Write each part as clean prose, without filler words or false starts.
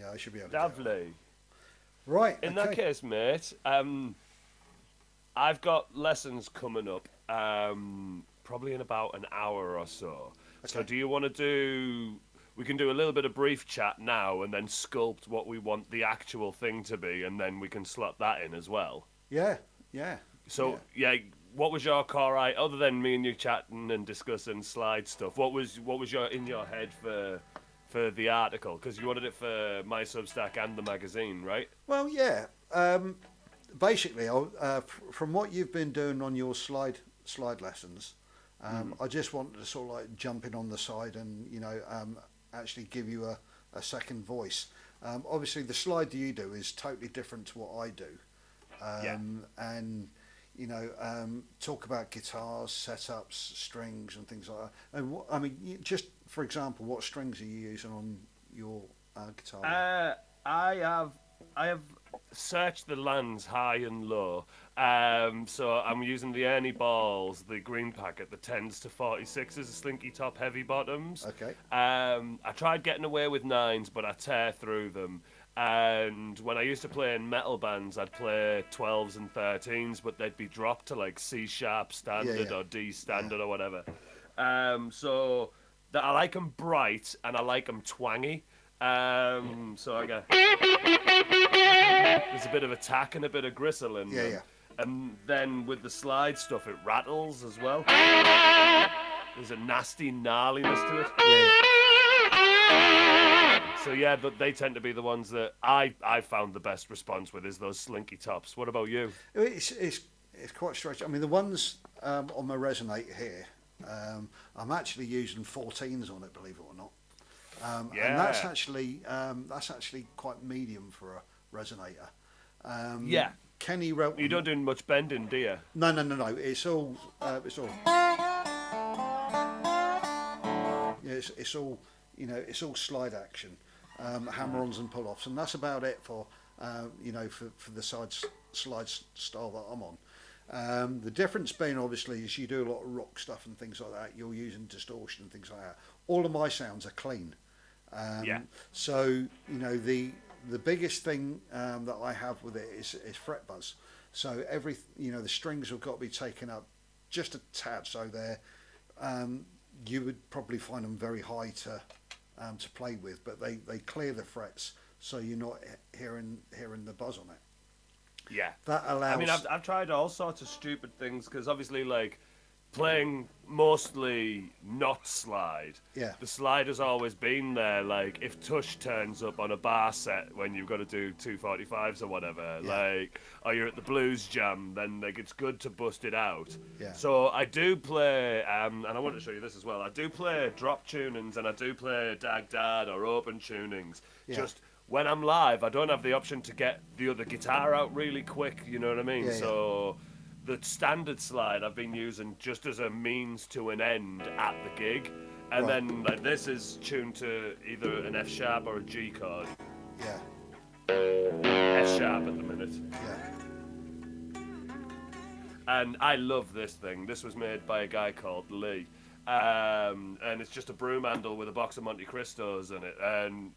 I should be able to get one. Lovely. Right. In that Okay. case, mate, I've got lessons coming up, probably in about an hour or so. So, Okay. do you want to do? We can do a little bit of brief chat now, and then sculpt what we want the actual thing to be, and then we can slot that in as well. Yeah. Yeah. Yeah. So, yeah, what was your core other than me and you chatting and discussing slide stuff? What was your in your head for the article? Because you wanted it for my Substack and the magazine, right? Well, yeah. Basically, from what you've been doing on your slide lessons, I just wanted to sort of like jump in on the side and actually give you a second voice. Obviously, the slide that you do is totally different to what I do, Yeah. and talk about guitars, setups, strings, and things like that. And I mean, just for example, what strings are you using on your guitar? I have searched the lands high and low. So I'm using the Ernie balls, the green packet, the 10s to 46s, slinky top, heavy bottoms. Okay. I tried getting away with 9s, but I tear through them. And when I used to play in metal bands, I'd play 12s and 13s, but they'd be dropped to like C sharp standard Yeah. or D Yeah. standard or whatever. So that I like them bright and I like them twangy. So I got there's a bit of attack and a bit of gristle in Yeah. them. Yeah. And then with the slide stuff, it rattles as well. There's a nasty gnarliness to it. So yeah, they tend to be the ones that I found the best response with is those slinky tops. What about you? It's quite strange. I mean, the ones on my resonator here, I'm actually using 14s on it, believe it or not. And that's Yeah. actually quite medium for a resonator. Yeah. Kenny wrote. You don't do much bending, do you? No. It's all. Yeah, it's all. It's all slide action, hammer-ons and pull-offs, and that's about it for for the slide style that I'm on. The difference being obviously is you do a lot of rock stuff and things like that. You're using distortion and things like that. All of my sounds are clean. Yeah. So the biggest thing that I have with it is fret buzz. So the strings have got to be taken up just a tad. So you would probably find them very high to play with, but they clear the frets, so you're not hearing the buzz on it. Yeah. That allows. I mean, I've tried all sorts of stupid things because obviously, like, playing mostly not slide. Yeah. The slide has always been there. Like, if Tush turns up on a bar set when you've got to do 245s or whatever, Yeah. like, or you're at the blues jam, then like it's good to bust it out. Yeah. So I do play, and I want to show you this as well. I do play drop tunings and I do play dag dad or open tunings. Yeah. Just when I'm live, I don't have the option to get the other guitar out really quick. You know what I mean? Yeah, So the standard slide I've been using just as a means to an end at the gig, and Right. then like this is tuned to either an F sharp or a G chord. Yeah. F sharp at the minute, Yeah. and I love this thing. This was made by a guy called Lee, and it's just a broom handle with a box of Monte Cristos in it, and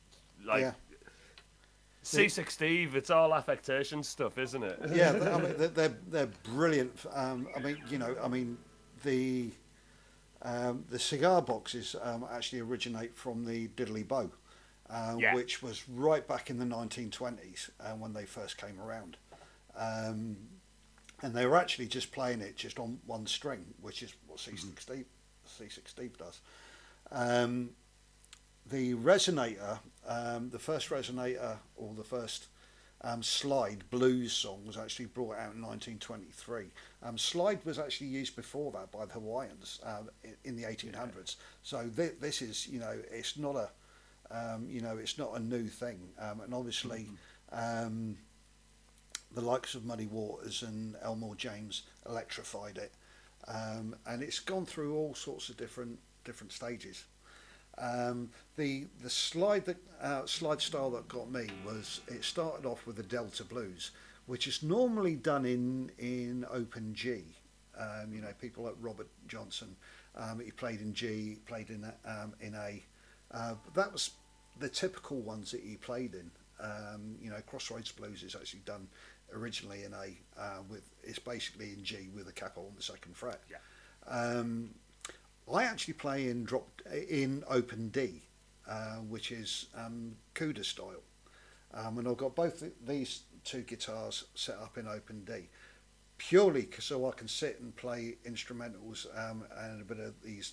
like. Yeah. C6 Steve, it's all affectation stuff, isn't it? Yeah, I mean they're brilliant. The cigar boxes actually originate from the diddly bow, Yeah. which was right back in the 1920s when they first came around, and they were actually just playing it just on one string, which is what C6 Steve does. The resonator, the first resonator or the first slide blues song was actually brought out in 1923. Slide was actually used before that by the Hawaiians in the 1800s. So this is, it's not it's not a new thing. And obviously, the likes of Muddy Waters and Elmore James electrified it, and it's gone through all sorts of different stages. The slide style that got me was it started off with the Delta Blues, which is normally done in open G. People like Robert Johnson, he played in G, played in A. But that was the typical ones that he played in. Crossroads Blues is actually done originally in A with it's basically in G with a capo on the second fret. Yeah. I actually play in open D, which is Cuda style, and I've got both these two guitars set up in open D, purely so I can sit and play instrumentals and a bit of the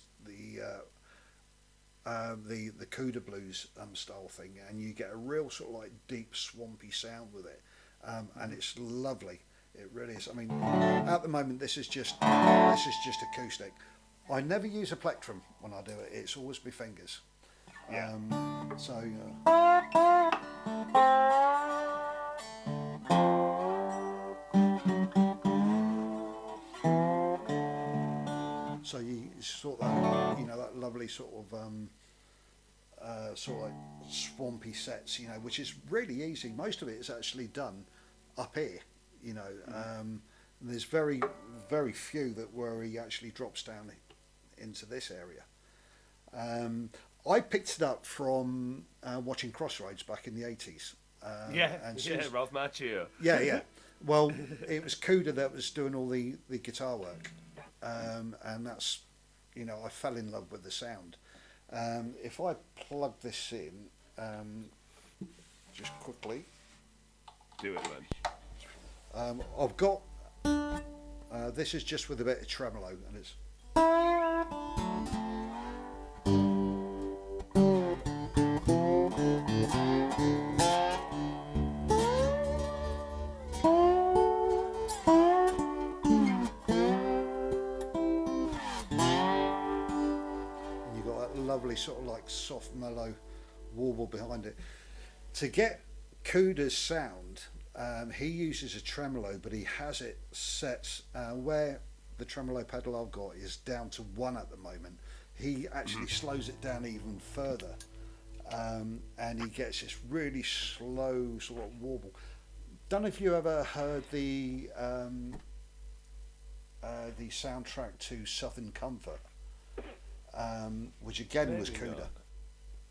Cuda blues style thing, and you get a real sort of like deep swampy sound with it, and it's lovely. It really is. I mean, at the moment this is just acoustic. I never use a plectrum when I do it. It's always my fingers. Yeah. So you sort of that lovely sort of like swampy sets, which is really easy. Most of it is actually done up here, there's very, very few where he actually drops down into this area. I picked it up from watching Crossroads back in the 80s. Ralph Macchio. Yeah. Well, it was Cuda that was doing all the guitar work, and that's, I fell in love with the sound. If I plug this in, just quickly. Do it, man. I've got, this is just with a bit of tremolo, and it's... Lovely sort of like soft mellow warble behind it. To get Cuda's sound, he uses a tremolo, but he has it set where the tremolo pedal I've got is down to 1 at the moment. He actually slows it down even further, and he gets this really slow sort of warble. Don't know if you ever heard the soundtrack to Southern Comfort. Which again was Cuda. Not.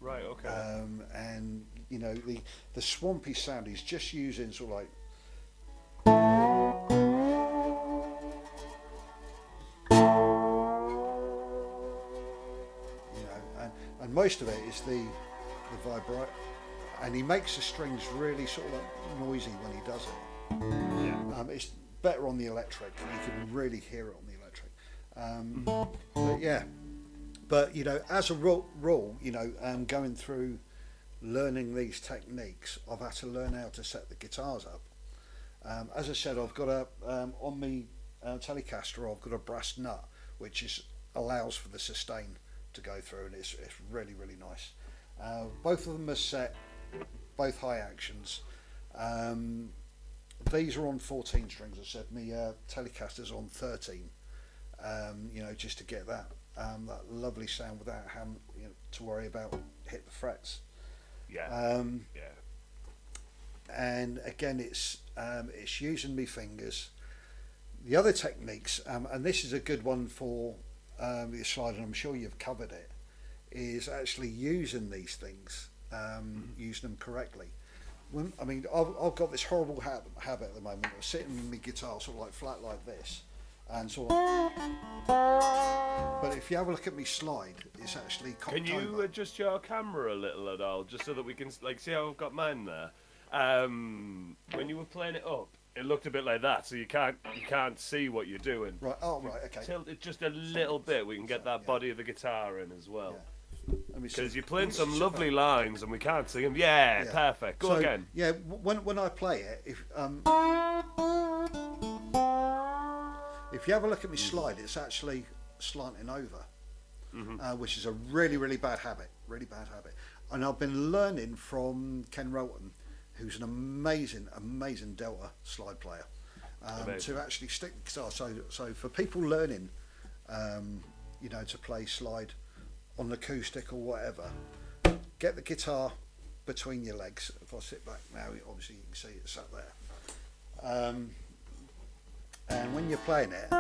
Right, okay. And the swampy sound, he's just using sort of like and most of it is the vibrate, and he makes the strings really sort of like noisy when he does it. Yeah. It's better on the electric. You can really hear it on the electric. But yeah. But as a rule, going through learning these techniques, I've had to learn how to set the guitars up. As I said, I've got on my Telecaster, I've got a brass nut, which allows for the sustain to go through, and it's really, really nice. Both of them are set, both high actions. These are on 14 strings. I said my Telecaster's on 13. Just to get that lovely sound without having to worry about hit the frets. Yeah. And again, it's using my fingers. The other techniques, and this is a good one for the slide, and I'm sure you've covered it, is actually using these things, using them correctly. I've got this horrible habit at the moment of sitting with my guitar sort of like flat like this. And sort of, but if you have a look at me slide, it's actually cocked Can you over. adjust your camera a little at all, just so that we can see how I've got mine there? When you were playing it up, it looked a bit like that, so you can't see what you're doing. Right. Oh, right. Okay. Tilt it just a little bit. We can get that body of the guitar in as well. Yeah. Because you're playing some lovely lines and we can't see them. Yeah, perfect. Go again. Yeah. When I play it, if you have a look at me slide, it's actually slanting over, which is a really, really bad habit. And I've been learning from Ken Rolton, who's an amazing, amazing Delta slide player, to actually stick the guitar. So for people learning, to play slide on an acoustic or whatever, get the guitar between your legs. If I sit back now, obviously you can see it's sat there. And when you're playing it,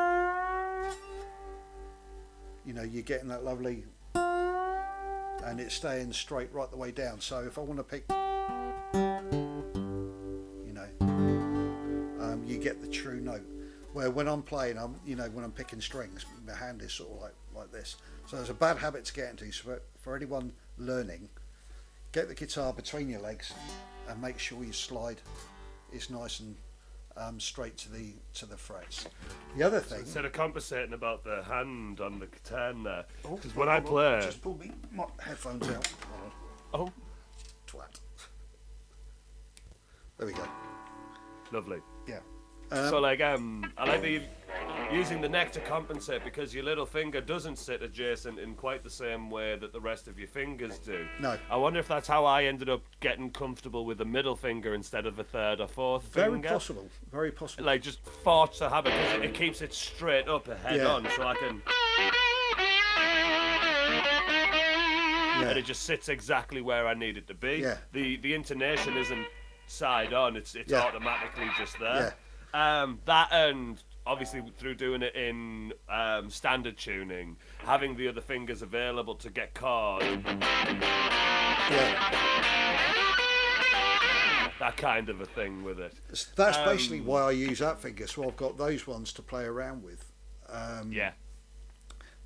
you're getting that lovely and it's staying straight right the way down. So if I want to pick, you know, you get the true note. Where when I'm playing, when I'm picking strings, my hand is sort of like this. So it's a bad habit to get into. So for anyone learning, get the guitar between your legs and make sure you slide. It's nice and straight to the frets. The other thing, Instead of compensating about the hand on the guitar there, because hold when I on, play, just pull my headphones out. oh, Twat. There we go. lovely. Yeah. So like I like that you're using the neck to compensate because your little finger doesn't sit adjacent in quite the same way that the rest of your fingers do. No. I wonder if that's how I ended up getting comfortable with the middle finger instead of the third or fourth Very finger. possible. Very possible. Like just forced to have it because it keeps it straight up head on, so I can. Yeah. And it just sits exactly where I need it to be. Yeah. The intonation isn't side on; it's Yeah. automatically just there. Yeah. That and obviously through doing it in standard tuning, having the other fingers available to get chords, Yeah. that kind of a thing with it. That's basically why I use that finger. So I've got those ones to play around with. Yeah.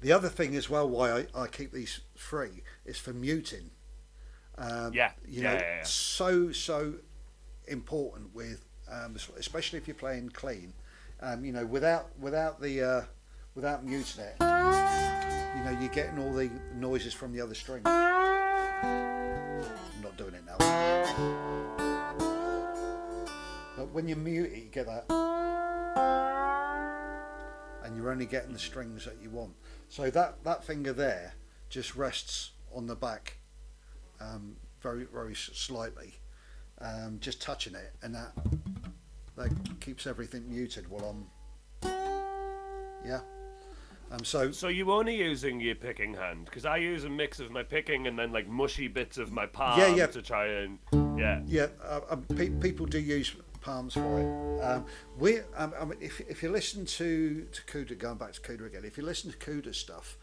The other thing as well, why I keep these free, is for muting. So important with, especially if you're playing clean. Without muting it, you're getting all the noises from the other string. I'm not doing it now. But when you mute it, you get that, and you're only getting the strings that you want. So that finger there just rests on the back, very very slightly, just touching it, and that keeps everything muted while I'm. Yeah. So you're only using your picking hand, because I use a mix of my picking and then like mushy bits of my palm to try and people do use palms for it. If you listen to Kuda, going back to Kuda again, if you listen to Kuda's stuff,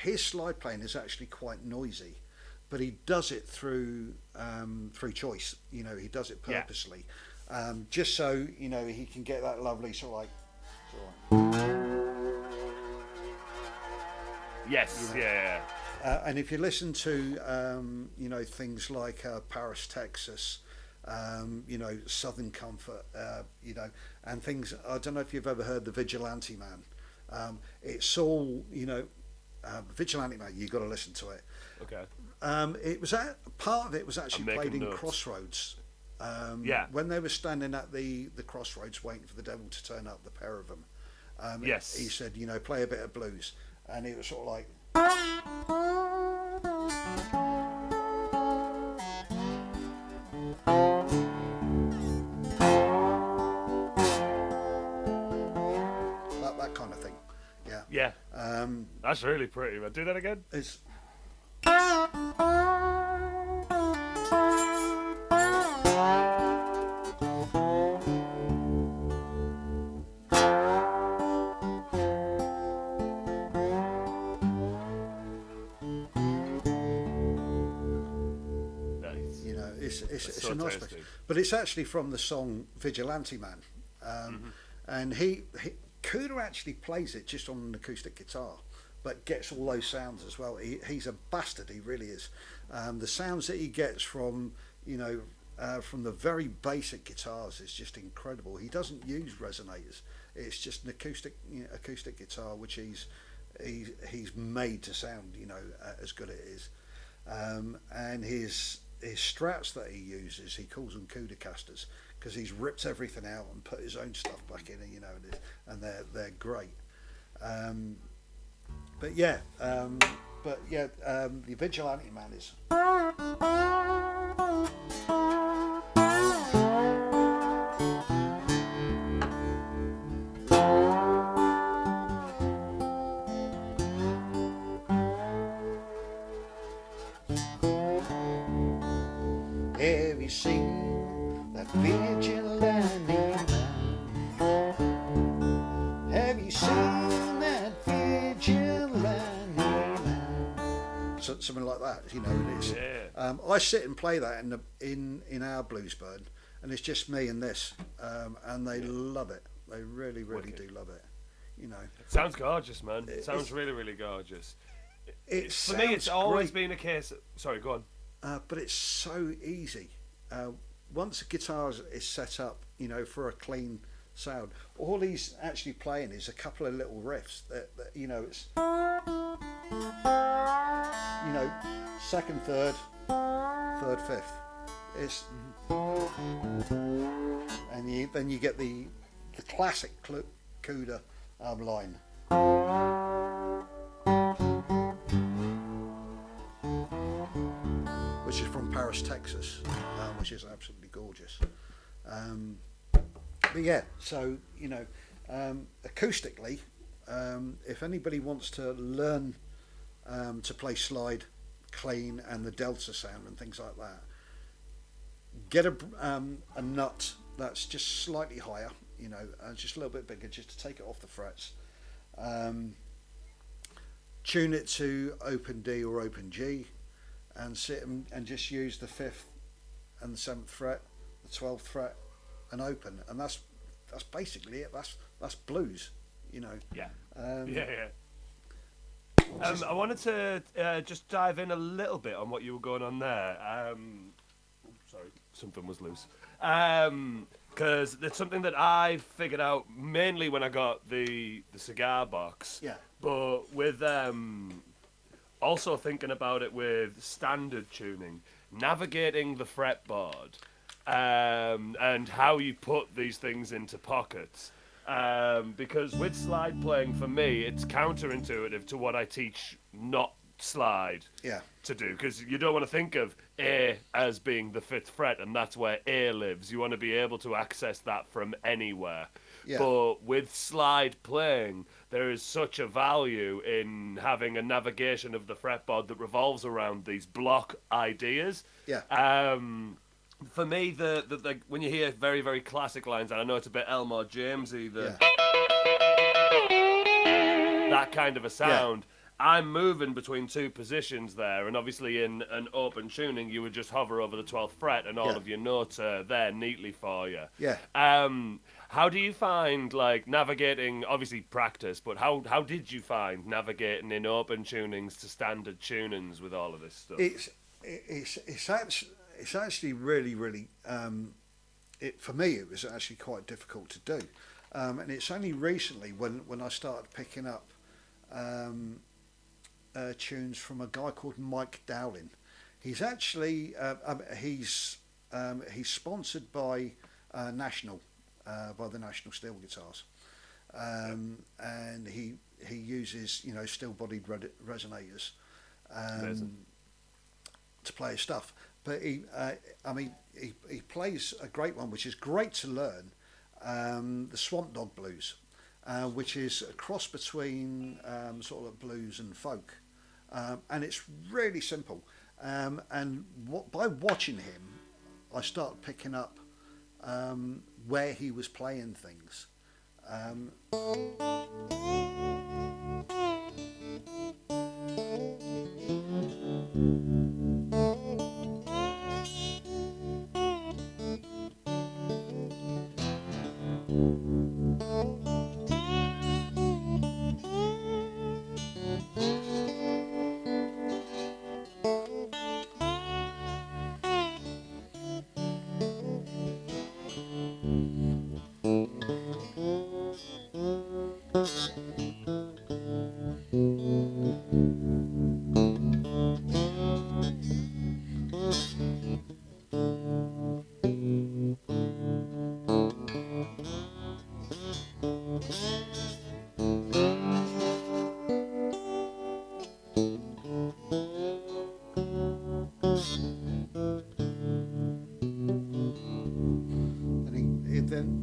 his slide playing is actually quite noisy, but he does it through choice. He does it purposely, just so he can get that lovely sort of yes, and if you listen to things like Paris, Texas, Southern Comfort, and things. I don't know if you've ever heard the Vigilante Man. It's all Vigilante Man. You got to listen to it. Okay. It was part of it was actually played in notes. Crossroads. When they were standing at the crossroads waiting for the devil to turn up, the pair of them. Yes. He said, play a bit of blues, and it was sort of like. That kind of thing. Yeah. Yeah. That's really pretty, man. Do that again. It's. It's so a nice tasty. place. But it's actually from the song Vigilante Man. And Kuda actually plays it just on an acoustic guitar, but gets all those sounds as well. He's a bastard, he really is. The sounds that he gets from the very basic guitars is just incredible. He doesn't use resonators. It's just an acoustic guitar, which he's made to sound as good as it is. And his strats that he uses, he calls them Kudacasters, because he's ripped everything out and put his own stuff back in, and they're great. The Vigilante Man is. Have you seen that vigilante man? Have you seen that vigilante man? something like that. And it's. Yeah. I sit and play that in our Bluesburn, and it's just me and this, and they love it. They really, really Wicked. do love it. It sounds gorgeous, man. It sounds really, really gorgeous. For me, it's sounds always great, been a case. Sorry, go on. but it's so easy. Once the guitar is set up, for a clean sound, all he's actually playing is a couple of little riffs it's second, third, fifth. It's and then you get the classic Cuda line. Which is from Paris, Texas, which is absolutely gorgeous. But yeah, so acoustically, if anybody wants to learn to play slide clean and the delta sound and things like that, get a nut that's just slightly higher, just a little bit bigger, just to take it off the frets. Tune it to open D or open G, and sit and just use the 5th and the 7th fret, the 12th fret, and open, and that's basically it. That's blues, Yeah. I wanted to just dive in a little bit on what you were going on there. Sorry, something was loose. Because it's something that I figured out mainly when I got the cigar box. Yeah. But with also thinking about it with standard tuning, navigating the fretboard, and how you put these things into pockets. Because with slide playing, for me, it's counterintuitive to what I teach not slide to do. Because you don't want to think of A as being the 5th fret, and that's where A lives. You want to be able to access that from anywhere. Yeah. But with slide playing, there is such a value in having a navigation of the fretboard that revolves around these block ideas. Yeah. For me, the when you hear very, very classic lines, and I know it's a bit Elmore Jamesy, that kind of a sound, I'm moving between two positions there, and obviously in an open tuning, you would just hover over the 12th fret, and all of your notes are there neatly for you. Yeah. How do you find, like, navigating, obviously practice, but how did you find navigating in open tunings to standard tunings with all of this stuff? It's actually really, really, for me, it was actually quite difficult to do. And it's only recently when I started picking up tunes from a guy called Mike Dowling. He's actually, he's sponsored by National, by the National Steel Guitars. And he uses, steel-bodied resonators to play his stuff. But he plays a great one, which is great to learn, the Swamp Dog Blues, which is a cross between sort of blues and folk. And it's really simple. And by watching him, I started picking up where he was playing things.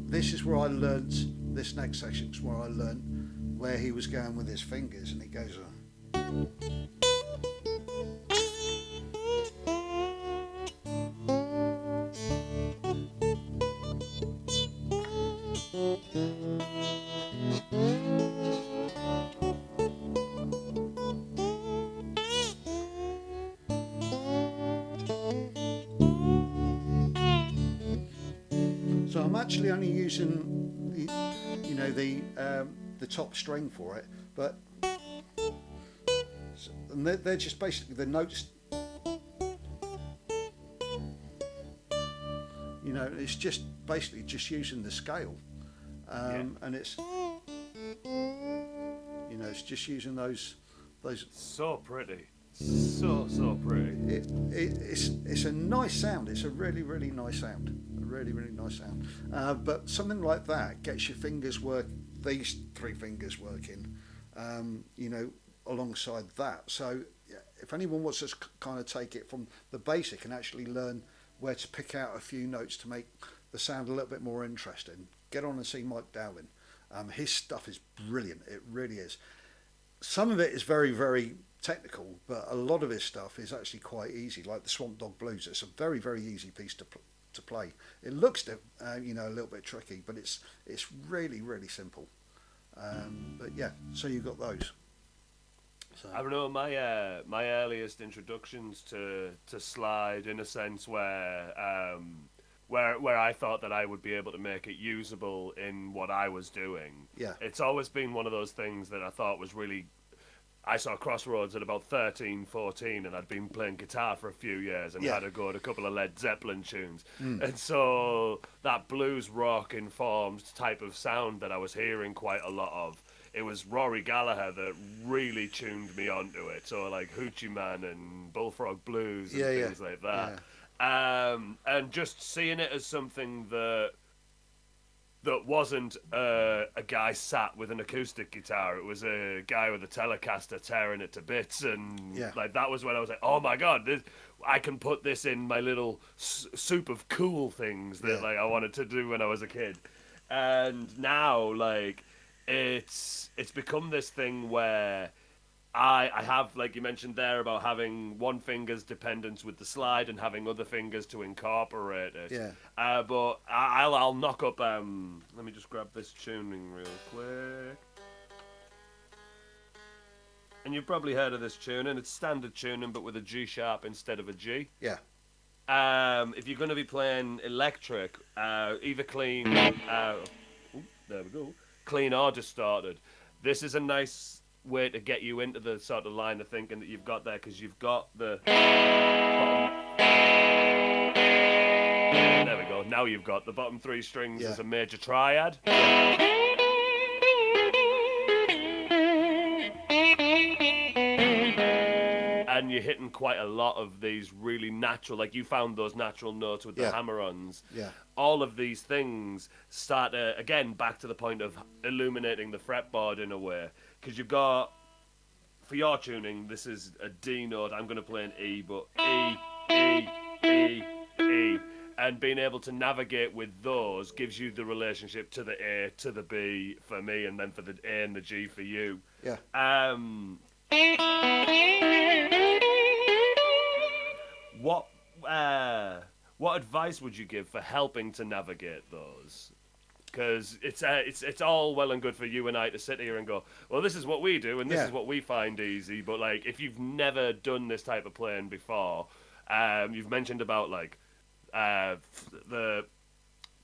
This is where I learnt, this next section is where I learnt where he was going with his fingers, and he goes on. So I'm actually only using the top string for it, but and they're just basically the notes. You know, it's just basically just using the scale, and it's it's just using those. So pretty, so pretty. It's a nice sound. It's a really nice sound. A really nice sound. But something like that gets your fingers work. These three fingers working. Alongside that. So if anyone wants to kind of take it from the basic and actually learn where to pick out a few notes to make the sound a little bit more interesting, get on and see Mike Dowling. His stuff is brilliant. It really is. Some of it is very technical, but a lot of his stuff is actually quite easy, like the Swamp Dog Blues. It's a very easy piece to play. It looks a little bit tricky, but it's really simple. But yeah, so you've got those. So. I remember my earliest introductions to slide, in a sense, where I thought that I would be able to make it usable in what I was doing. Yeah. It's always been one of those things that I thought was really. I saw Crossroads at about 13, 14, and I'd been playing guitar for a few years and had a go at a couple of Led Zeppelin tunes. And so that blues rock informed type of sound that I was hearing quite a lot of, it was Rory Gallagher that really tuned me onto it. So like Hoochie Man and Bullfrog Blues and things like that. Yeah. And just seeing it as something that wasn't a guy sat with an acoustic guitar. It was a guy with a Telecaster tearing it to bits, and like that was when I was like, oh my god, I can put this in my little soup of cool things that like I wanted to do when I was a kid. And now like it's become this thing where I have, like you mentioned there, about having one finger's dependence with the slide and having other fingers to incorporate it. Yeah. But I'll knock up. Let me just grab this tuning real quick. And you've probably heard of this tuning. It's standard tuning, but with a G sharp instead of a G. Yeah. If you're going to be playing electric, either clean. There we go. Clean or distorted. This is a nice way to get you into the sort of line of thinking that you've got there, because you've got the bottom. There we go. Now you've got the bottom three strings as a major triad. And you're hitting quite a lot of these really natural, like you found those natural notes with the hammer-ons. Yeah. All of these things start, again, back to the point of illuminating the fretboard in a way. Because you've got, for your tuning, this is a D note. I'm going to play an E, but E, E, E, E. And being able to navigate with those gives you the relationship to the A, to the B for me, and then for the A and the G for you. Yeah. What advice would you give for helping to navigate those? Because it's all well and good for you and I to sit here and go, well, this is what we do and this is what we find easy. But like, if you've never done this type of playing before, you've mentioned about like the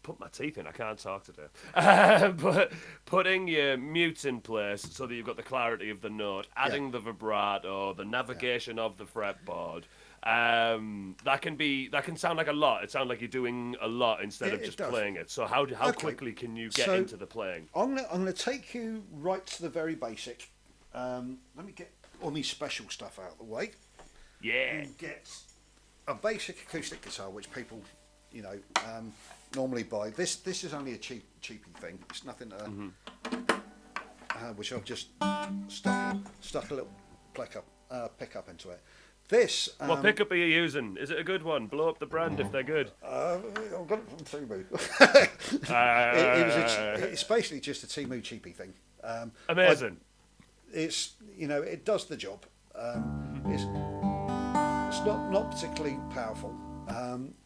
put my teeth in. I can't talk today. But putting your mutes in place so that you've got the clarity of the note, adding the vibrato, the navigation of the fretboard. That can sound like a lot. It sounds like you're doing a lot instead of just playing it. So how quickly can you get into the playing? I'm gonna take you right to the very basic. Let me get all my special stuff out of the way. Yeah. And get a basic acoustic guitar, which people, normally buy. This is only a cheapy thing. It's nothing which I've just stuck a little pickup into it. This. What pickup are you using? Is it a good one? Blow up the brand if they're good. I've got it from Temu. It's basically just a Temu cheapy thing. Amazing. It does the job. It's not particularly powerful.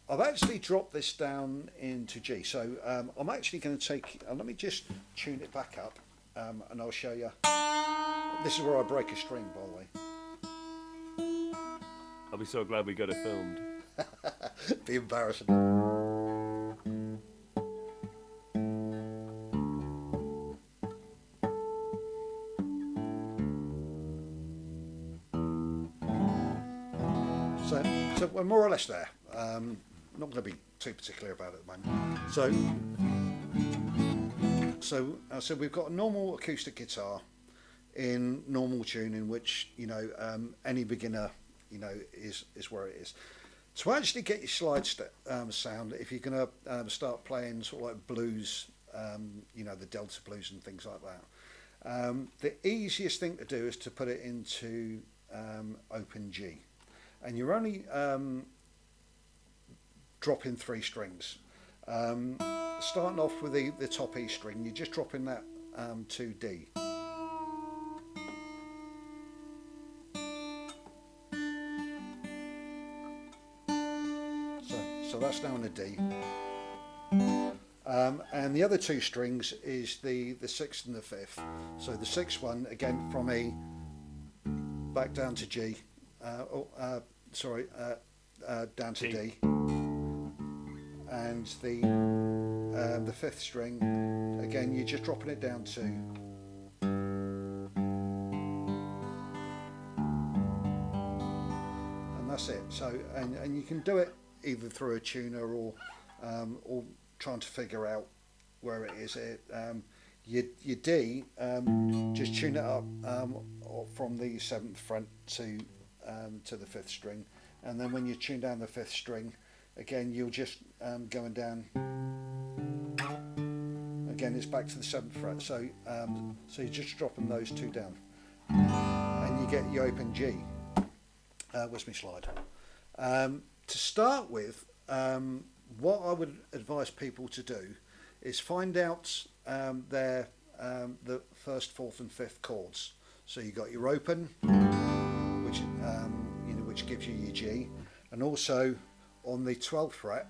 I've actually dropped this down into G, so I'm actually going to take. Let me just tune it back up, and I'll show you. This is where I break a string, by the way. I'll be so glad we got it filmed. Be embarrassing. So we're more or less there. Not going to be too particular about it at the moment. So we've got a normal acoustic guitar in normal tuning, which any beginner is where it is. To actually get your slide sound, if you're going to start playing sort of like blues, the Delta blues and things like that, the easiest thing to do is to put it into open G, and you're only dropping 3 strings. Starting off with the top E string, you're just dropping that to D. So that's now in a D. And the other 2 strings is the 6th and the 5th. So the 6th one, again, from E back down to G, down to D. And the 5th string, again, you're just dropping it down to. And that's it. So, and you can do it either through a tuner or trying to figure out where it is. Your D, just tune it up from the 7th fret to the 5th string, and then when you tune down the 5th string, again you'll just going down. Again, it's back to the 7th fret. So you're just dropping those 2 down, and you get your open G. Where's my slide? To start with, what I would advise people to do is find out the 1st, 4th, and 5th chords. So you got your open, which gives you your G, and also on the 12th fret,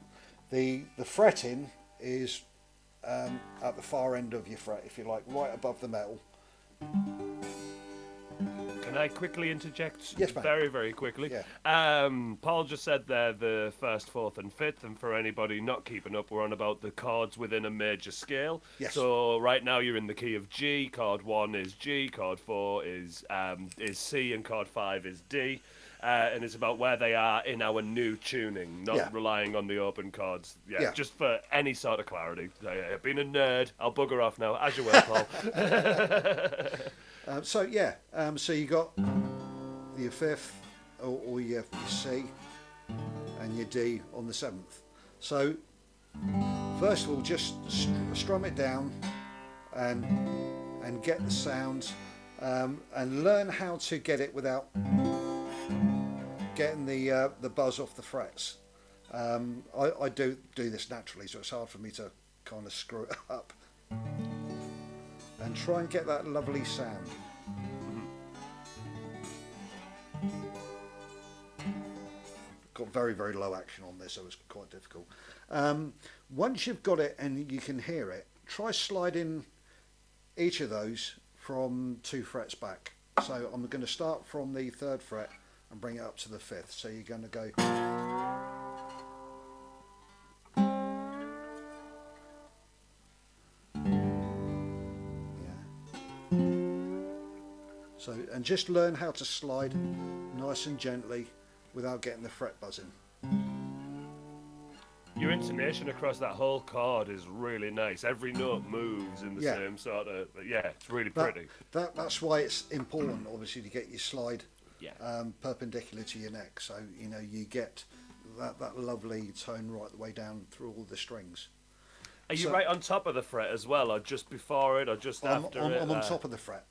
the fretting is at the far end of your fret, if you like, right above the metal. Can I quickly interject? Yes, mate. Very, very quickly. Yeah. Paul just said there the 1st, 4th, and 5th, and for anybody not keeping up, we're on about the chords within a major scale. Yes. So right now you're in the key of G. Chord 1 is G. Chord 4 is C, and chord 5 is D. And it's about where they are in our new tuning, not relying on the open chords. Yeah, just for any sort of clarity. Being a nerd, I'll bugger off now, as you will, Paul. So you got your 5th or your C and your D on the 7th. So first of all, just strum it down and get the sound, and learn how to get it without getting the buzz off the frets. I do this naturally, so it's hard for me to kind of screw it up. And try and get that lovely sound. Got very, very low action on this, so it's quite difficult. Once you've got it and you can hear it, try sliding each of those from 2 frets back. So I'm going to start from the 3rd fret and bring it up to the 5th. So you're going to go. So, and just learn how to slide nice and gently without getting the fret buzzing. Your intonation across that whole chord is really nice. Every note moves in the same sort of. It's really pretty. That's why it's important, obviously, to get your slide perpendicular to your neck, so you get that lovely tone right the way down through all the strings. Are you right on top of the fret as well, or just before it, or just after it? I'm on top of the fret.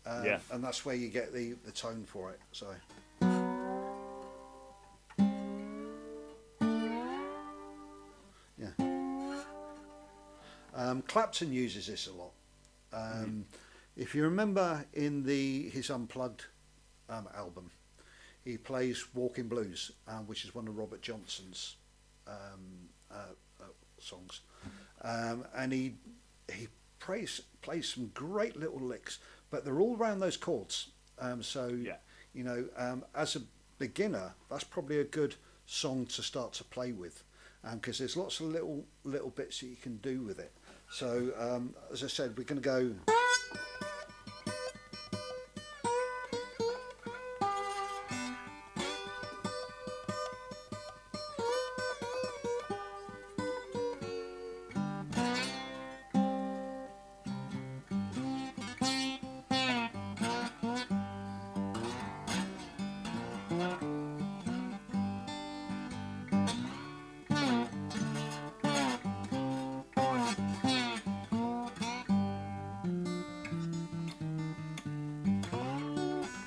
And that's where you get the tone for it. So Clapton uses this a lot. If you remember in his Unplugged album, he plays Walking Blues, which is one of Robert Johnson's songs, and he plays some great little licks, but they're all around those chords. As a beginner, that's probably a good song to start to play with, because there's lots of little bits that you can do with it. So as I said, we're going to go.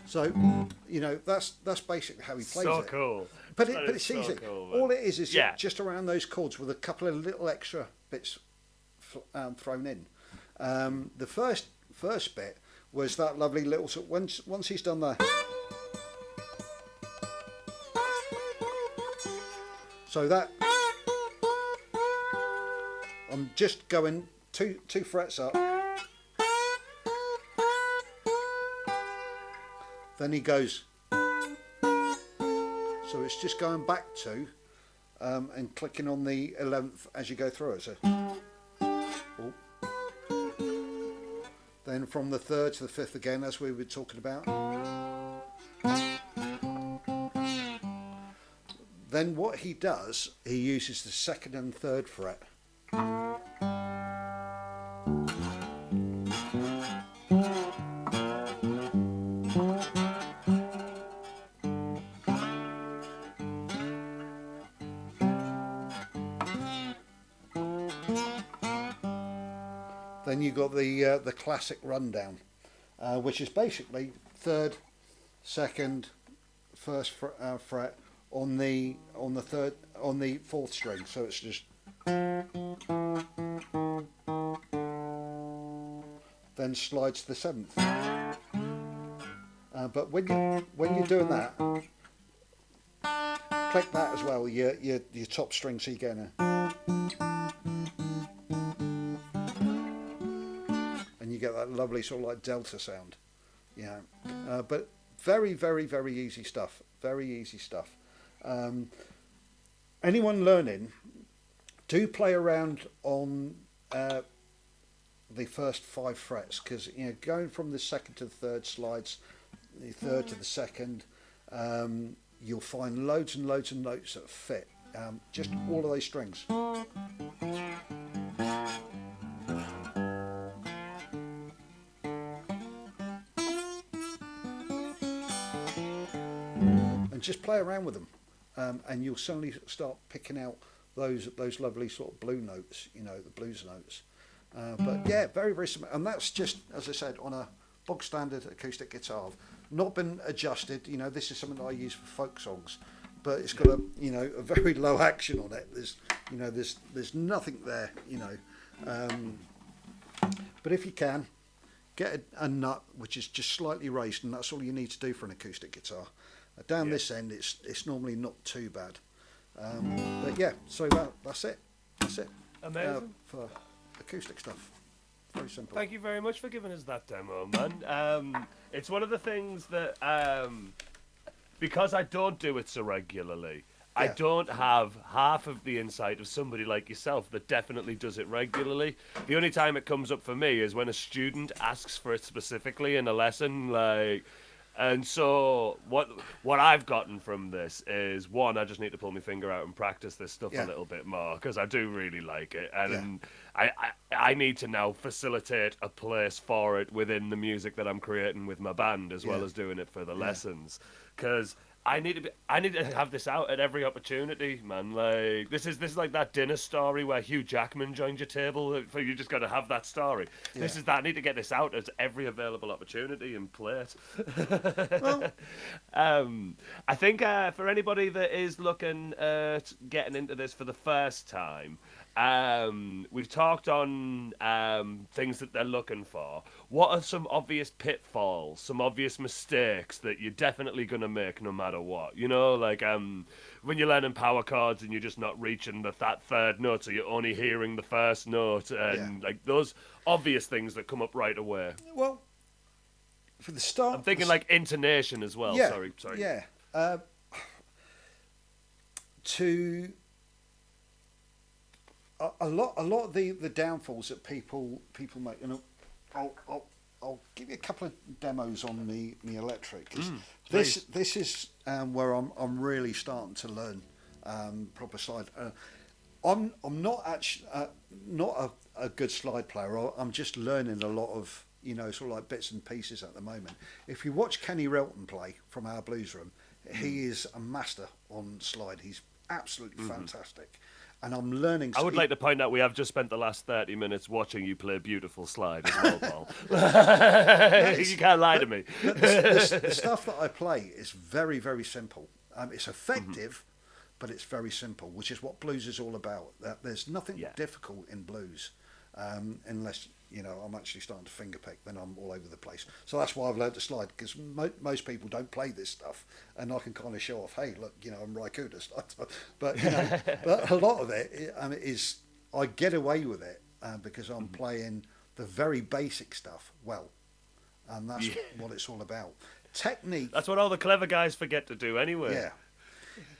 So, that's basically how he plays So it. cool. But That but is it's so easy. cool, man. All it is Yeah. just around those chords with a couple of little extra bits thrown in. The first bit was that lovely little sort. Once he's done that, so that I'm just going two frets up. Then he goes. So it's just going back to and clicking on the 11th as you go through it. So, oh. Then from the 3rd to the 5th again, as we were talking about. Then what he does, he uses the 2nd and 3rd fret. Then you got the classic rundown, which is basically 3rd, 2nd, 1st fret on the 4th string. So it's just then slides to the 7th. But when you're doing that, click that as well. Your top string, so you get and you get that lovely sort of like delta sound. But very, very, very easy stuff. Very easy stuff. Anyone learning, do play around on the first 5 frets, because going from the 2nd to the 3rd slides, the 3rd to the 2nd, you'll find loads and loads of notes that fit just all of those strings. And just play around with them, and you'll suddenly start picking out those lovely sort of blue notes, the blues notes. But yeah, very, very simple. And that's just, as I said, on a bog standard acoustic guitar. Not been adjusted. This is something that I use for folk songs, but it's got a very low action on it. There's nothing there. But if you can, get a nut which is just slightly raised, and that's all you need to do for an acoustic guitar. Down this end, it's normally not too bad. But yeah, so that's it. That's it. Amazing. For acoustic stuff. Very simple. Thank you very much for giving us that demo, man. It's one of the things that, because I don't do it so regularly, I don't have half of the insight of somebody like yourself that definitely does it regularly. The only time it comes up for me is when a student asks for it specifically in a lesson, and so what I've gotten from this is, one, I just need to pull my finger out and practice this stuff a little bit more, because I do really like it, and I need to now facilitate a place for it within the music that I'm creating with my band, as well as doing it for the lessons, because I need to have this out at every opportunity, man. Like this is like that dinner story where Hugh Jackman joined your table. You just got to have that story. Yeah. This is that. I need to get this out at every available opportunity and play it. Well, I think for anybody that is looking at getting into this for the first time, we've talked on things that they're looking for. What are some obvious pitfalls, some obvious mistakes that you're definitely going to make no matter what? When you're learning power chords and you're just not reaching that third note, so you're only hearing the first note, and like those obvious things that come up right away. Well, for the start, I'm thinking like intonation as well. Yeah, Sorry. Yeah. A lot of the downfalls that people make, I'll give you a couple of demos on the electric. This is where I'm really starting to learn proper slide. I'm not actually not a good slide player. I'm just learning a lot of sort of like bits and pieces at the moment. If you watch Kenny Relton play from our blues room, he is a master on slide. He's absolutely fantastic. and I'm learning. I would like to point out we have just spent the last 30 minutes watching you play beautiful slide as well, Paul. You can't lie to me. But the stuff that I play is very, very simple. It's effective, but it's very simple, which is what blues is all about. There's nothing difficult in blues, unless I'm actually starting to finger pick. Then I'm all over the place. So that's why I've learned to slide, because most people don't play this stuff, and I can kind of show off. Hey, look, I'm Raikuda. But but a lot of it is I get away with it because I'm playing the very basic stuff well, and that's what it's all about. Technique. That's what all the clever guys forget to do anyway. Yeah.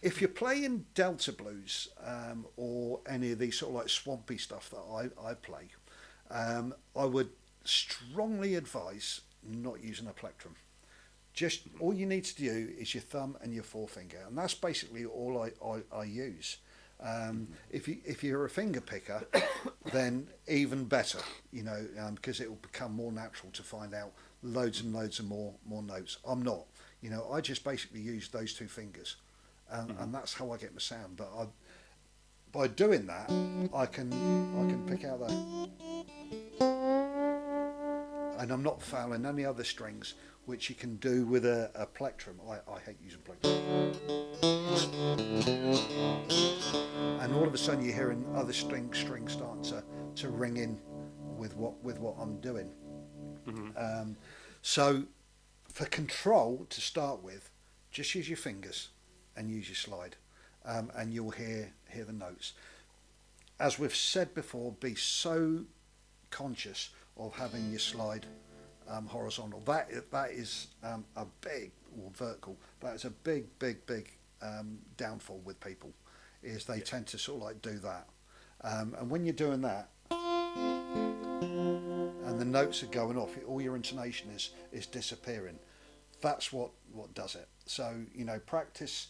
If you're playing Delta blues or any of these sort of like swampy stuff that I play, I would strongly advise not using a plectrum. Just all you need to do is your thumb and your forefinger, and that's basically all I use. If you're a finger picker, then even better, because it will become more natural to find out loads and loads of more notes. I'm not, I just basically use those two fingers, and that's how I get my sound. But by doing that, I can pick out that, and I'm not fouling any other strings, which you can do with a plectrum. I hate using plectrum. And all of a sudden you're hearing other strings starting to ring in with what I'm doing. So for control to start with, just use your fingers and use your slide, and you'll hear the notes. As we've said before, be so conscious of having your slide horizontal. That is a big, or vertical. That is a big downfall with people. Is they tend to sort of like do that, and when you're doing that, and the notes are going off, all your intonation is disappearing. That's what does it. So practice.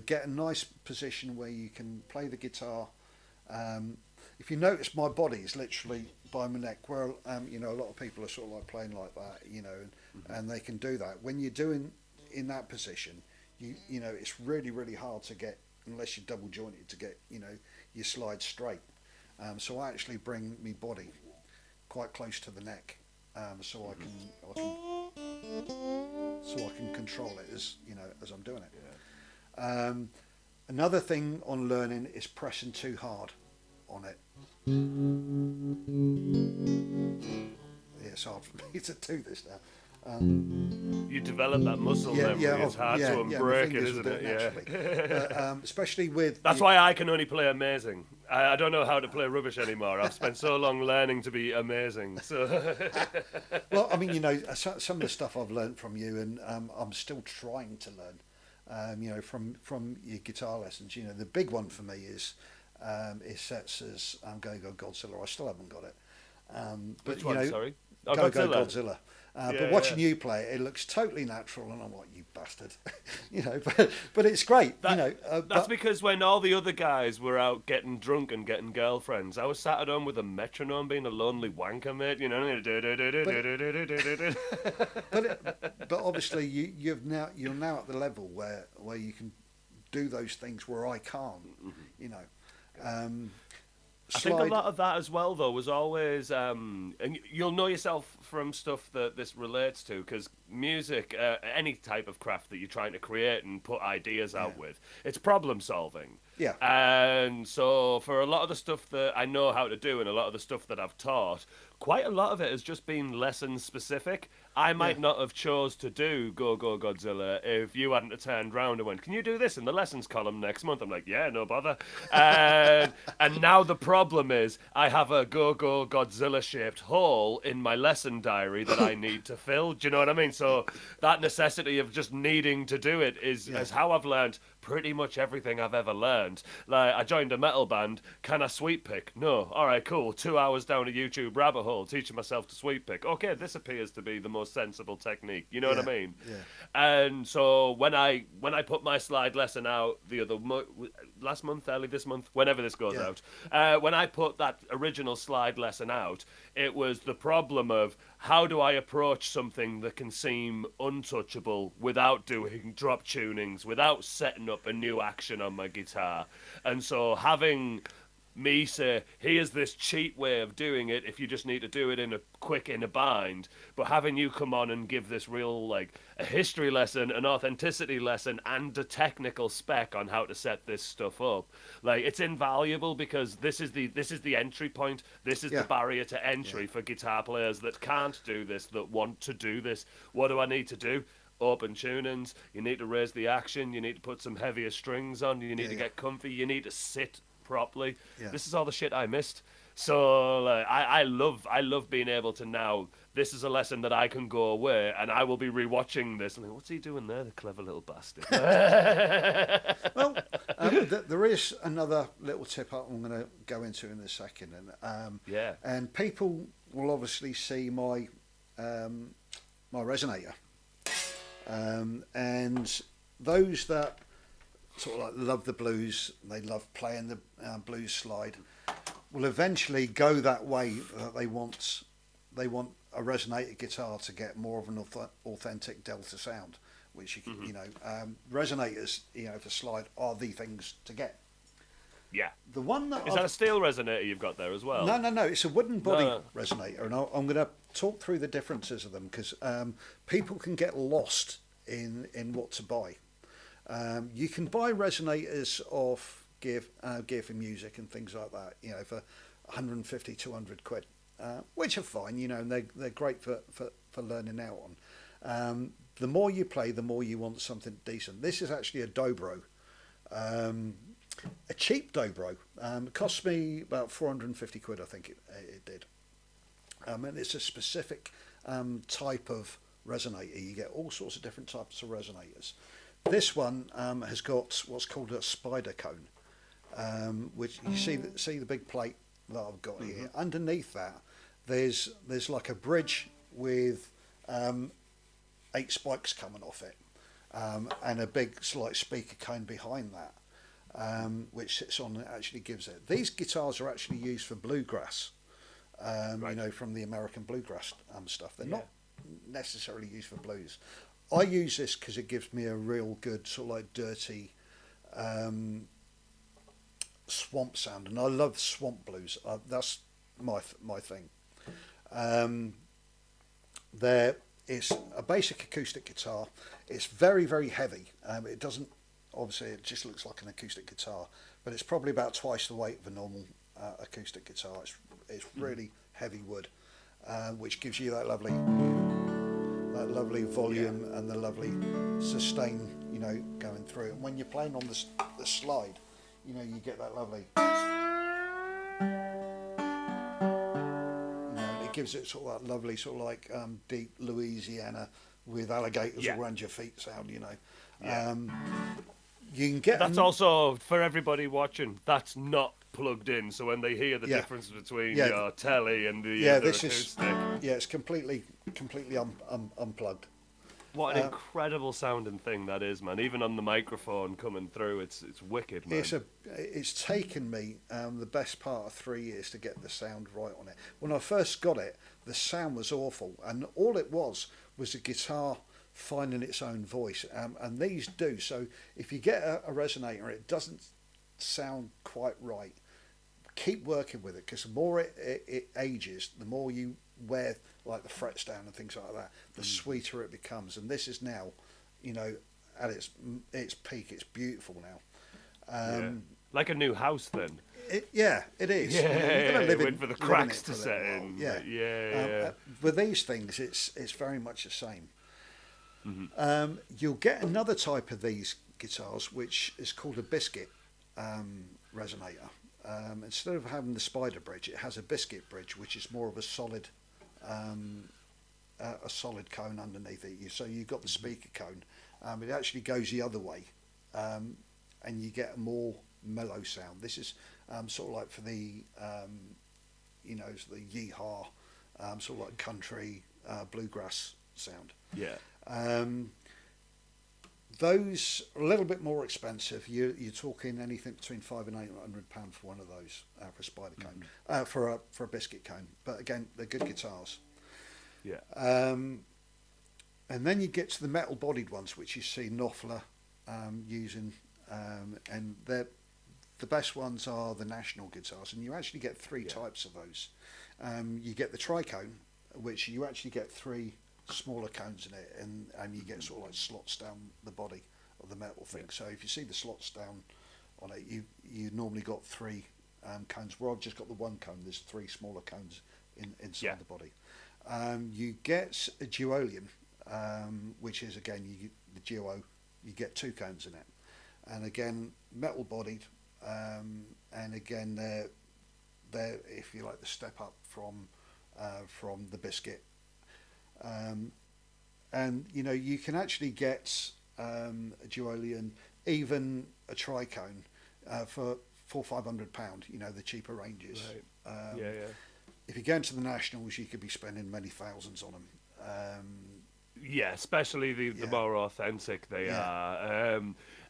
Get a nice position where you can play the guitar. If you notice, my body is literally by my neck, where a lot of people are sort of like playing like that, and they can do that. When you're doing in that position, it's really, really hard to get, unless you're double jointed, to get your slide straight. So I actually bring my body quite close to the neck, so I can control it as I'm doing it. Yeah. Another thing on learning is pressing too hard on it. Yeah, it's hard for me to do this now. You develop that muscle memory. It's hard to unbreak it, isn't it? Yeah. Especially with. That's why I can only play amazing. I don't know how to play rubbish anymore. I've spent so long learning to be amazing. So. Well, I mean, some of the stuff I've learned from you, and I'm still trying to learn. From your guitar lessons. The big one for me is sets as Go Go Godzilla. I still haven't got it. But, which one? Sorry. Go Go Godzilla. But watching you play it looks totally natural, and I'm like, you bastard, But it's great, That's because when all the other guys were out getting drunk and getting girlfriends, I was sat at home with a metronome, being a lonely wanker, mate. But obviously you're now at the level where you can do those things where I can't, I think a lot of that as well, though, was always, and you'll know yourself from stuff that this relates to, because music, any type of craft that you're trying to create and put ideas out with, it's problem solving. Yeah. And so for a lot of the stuff that I know how to do and a lot of the stuff that I've taught, quite a lot of it has just been lesson specific. I might not have chose to do Go Go Godzilla if you hadn't turned round and went, can you do this in the lessons column next month? I'm like, yeah, no bother. And now the problem is I have a Go Go Godzilla shaped hole in my lesson diary that I need to fill. Do you know what I mean? So that necessity of just needing to do it is how I've learned pretty much everything I've ever learned. Like, I joined a metal band. Can I sweep pick? No. All right, cool. 2 hours down a YouTube rabbit hole teaching myself to sweep pick. Okay, this appears to be the most sensible technique. You know what I mean? Yeah. And so when I put my slide lesson out the other last month, early this month, whenever this goes out, when I put that original slide lesson out, it was the problem of how do I approach something that can seem untouchable without doing drop tunings, without setting up a new action on my guitar. And so having me say, here's this cheap way of doing it if you just need to do it in a bind, but having you come on and give this real, like, a history lesson, an authenticity lesson, and a technical spec on how to set this stuff up, like, it's invaluable, because this is the entry point, this is the barrier to entry for guitar players that can't do this, that want to do this. What do I need to do? Open tunings, you need to raise the action, you need to put some heavier strings on, you need to get comfy, you need to sit properly. This is all the shit I missed. So like, I love being able to now. This is a lesson that I can go away, and I will be rewatching this. And like, what's he doing there, the clever little bastard? Well, there is another little tip I'm going to go into in a second, and people will obviously see my my resonator, and those that sort of like love the blues, they love playing the blues slide, will eventually go that way, that they want a resonator guitar to get more of an authentic Delta sound, which you know, resonators, you know, for slide are the things to get. Yeah. The one that is that a steel resonator you've got there as well? No. It's a wooden body resonator, and I'm going to talk through the differences of them, because people can get lost in what to buy. You can buy resonators off Gear for Music and things like that, you know, for 150, 200 quid, which are fine, you know, and they're great for learning out on. The more you play, the more you want something decent. This is actually a dobro, a cheap dobro. It cost me about 450 quid, I think it did. And it's a specific type of resonator. You get all sorts of different types of resonators. This one has got what's called a spider cone, which you see the big plate that I've got here. Underneath that, there's like a bridge with 8 spikes coming off it, and a big slight speaker cone behind that, which sits on and actually gives it. These guitars are actually used for bluegrass, you know, from the American bluegrass stuff. They're not necessarily used for blues. I use this because it gives me a real good sort of like dirty swamp sound, and I love swamp blues. That's my thing. There is a basic acoustic guitar. It's very, very heavy. It doesn't, obviously it just looks like an acoustic guitar, but it's probably about twice the weight of a normal acoustic guitar. It's really heavy wood, which gives you that lovely volume and the lovely sustain, you know, going through. And when you're playing on the slide, you know, you get that lovely, you know, it gives it sort of that lovely sort of like deep Louisiana with alligators all around your feet sound, you know. You can get that's also for everybody watching, that's not plugged in, so when they hear the difference between your telly and the this acoustic, it's completely unplugged. What an incredible sounding thing that is, man. Even on the microphone coming through, it's wicked, man. It's taken me the best part of 3 years to get the sound right on it. When I first got it, the sound was awful, and all it was a guitar finding its own voice, and these do. So if you get a resonator and it doesn't sound quite right, keep working with it, because the more it ages, the more you wear like the frets down and things like that, the sweeter it becomes. And this is now, you know, at its peak. It's beautiful now. Like a new house, then. It is. Yeah, you're gonna live wait for the cracks to set in. Yeah. With these things, it's very much the same. You'll get another type of these guitars, which is called a biscuit resonator. Instead of having the spider bridge, it has a biscuit bridge, which is more of a solid cone underneath it. So you've got the speaker cone. It actually goes the other way, and you get a more mellow sound. This is sort of like for the you know, the yeehaw, sort of like country bluegrass sound. Those are a little bit more expensive. You're talking anything between £500 and £800 for one of those, for a spider cone, for a biscuit cone. But again, they're good guitars. And then you get to the metal-bodied ones, which you see Knopfler using, and the best ones are the National guitars, and you actually get three types of those. You get the tricone, which you actually get three smaller cones in it, and you get sort of like slots down the body of the metal thing. So if you see the slots down on it, you normally got three cones. Where I've just got the one cone, there's three smaller cones inside the body. You get a duolium, which is again the duo. You get two cones in it, and again metal bodied, and again they're if you like the step up from the biscuit, and you can actually get a duolium, even a tricone, for £400-500. The cheaper ranges. Right. Yeah. If you go into the Nationals, you could be spending many thousands on them. Yeah, especially the more authentic they are.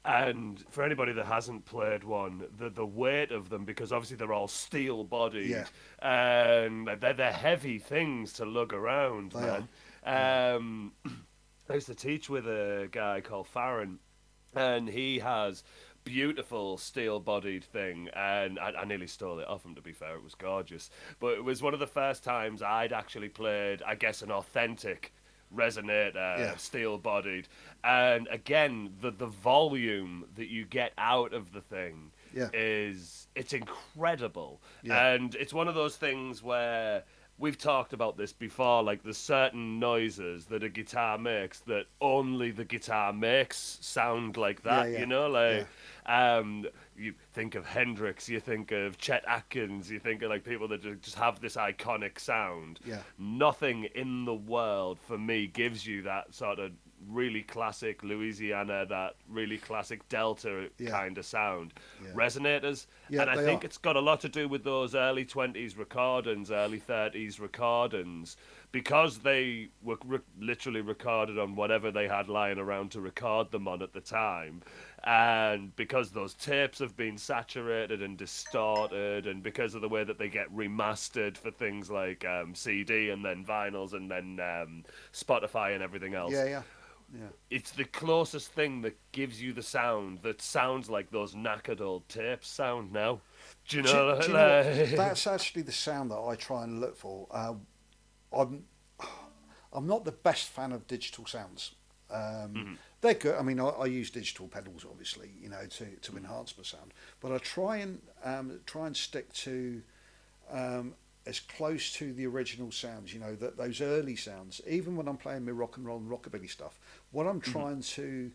And for anybody that hasn't played one, the weight of them, because obviously they're all steel bodied, and they're heavy things to lug around, man. I used to teach with a guy called Farron, and he has beautiful steel-bodied thing, and I nearly stole it off him, to be fair. It was gorgeous, but it was one of the first times I'd actually played, I guess, an authentic resonator, steel-bodied, and again, the volume that you get out of the thing it's incredible, and it's one of those things where we've talked about this before, like there's certain noises that a guitar makes that only the guitar makes sound like that, you think of Hendrix, you think of Chet Atkins, you think of like people that just have this iconic sound. Nothing in the world for me gives you that sort of really classic Louisiana, that really classic Delta kind of sound. Resonators, and I think it's got a lot to do with those early 20s recordings, early 30s recordings, because they were literally recorded on whatever they had lying around to record them on at the time, and because those tapes have been saturated and distorted, and because of the way that they get remastered for things like CD and then vinyls and then Spotify and everything else. It's the closest thing that gives you the sound that sounds like those knackered old tapes sound now. Do you know? Do you know what? That's actually the sound that I try and look for. I'm not the best fan of digital sounds. They're good. I mean, I use digital pedals, obviously, to enhance my sound. But I try and stick to as close to the original sounds, those early sounds. Even when I'm playing my rock and roll and rockabilly stuff, what I'm trying to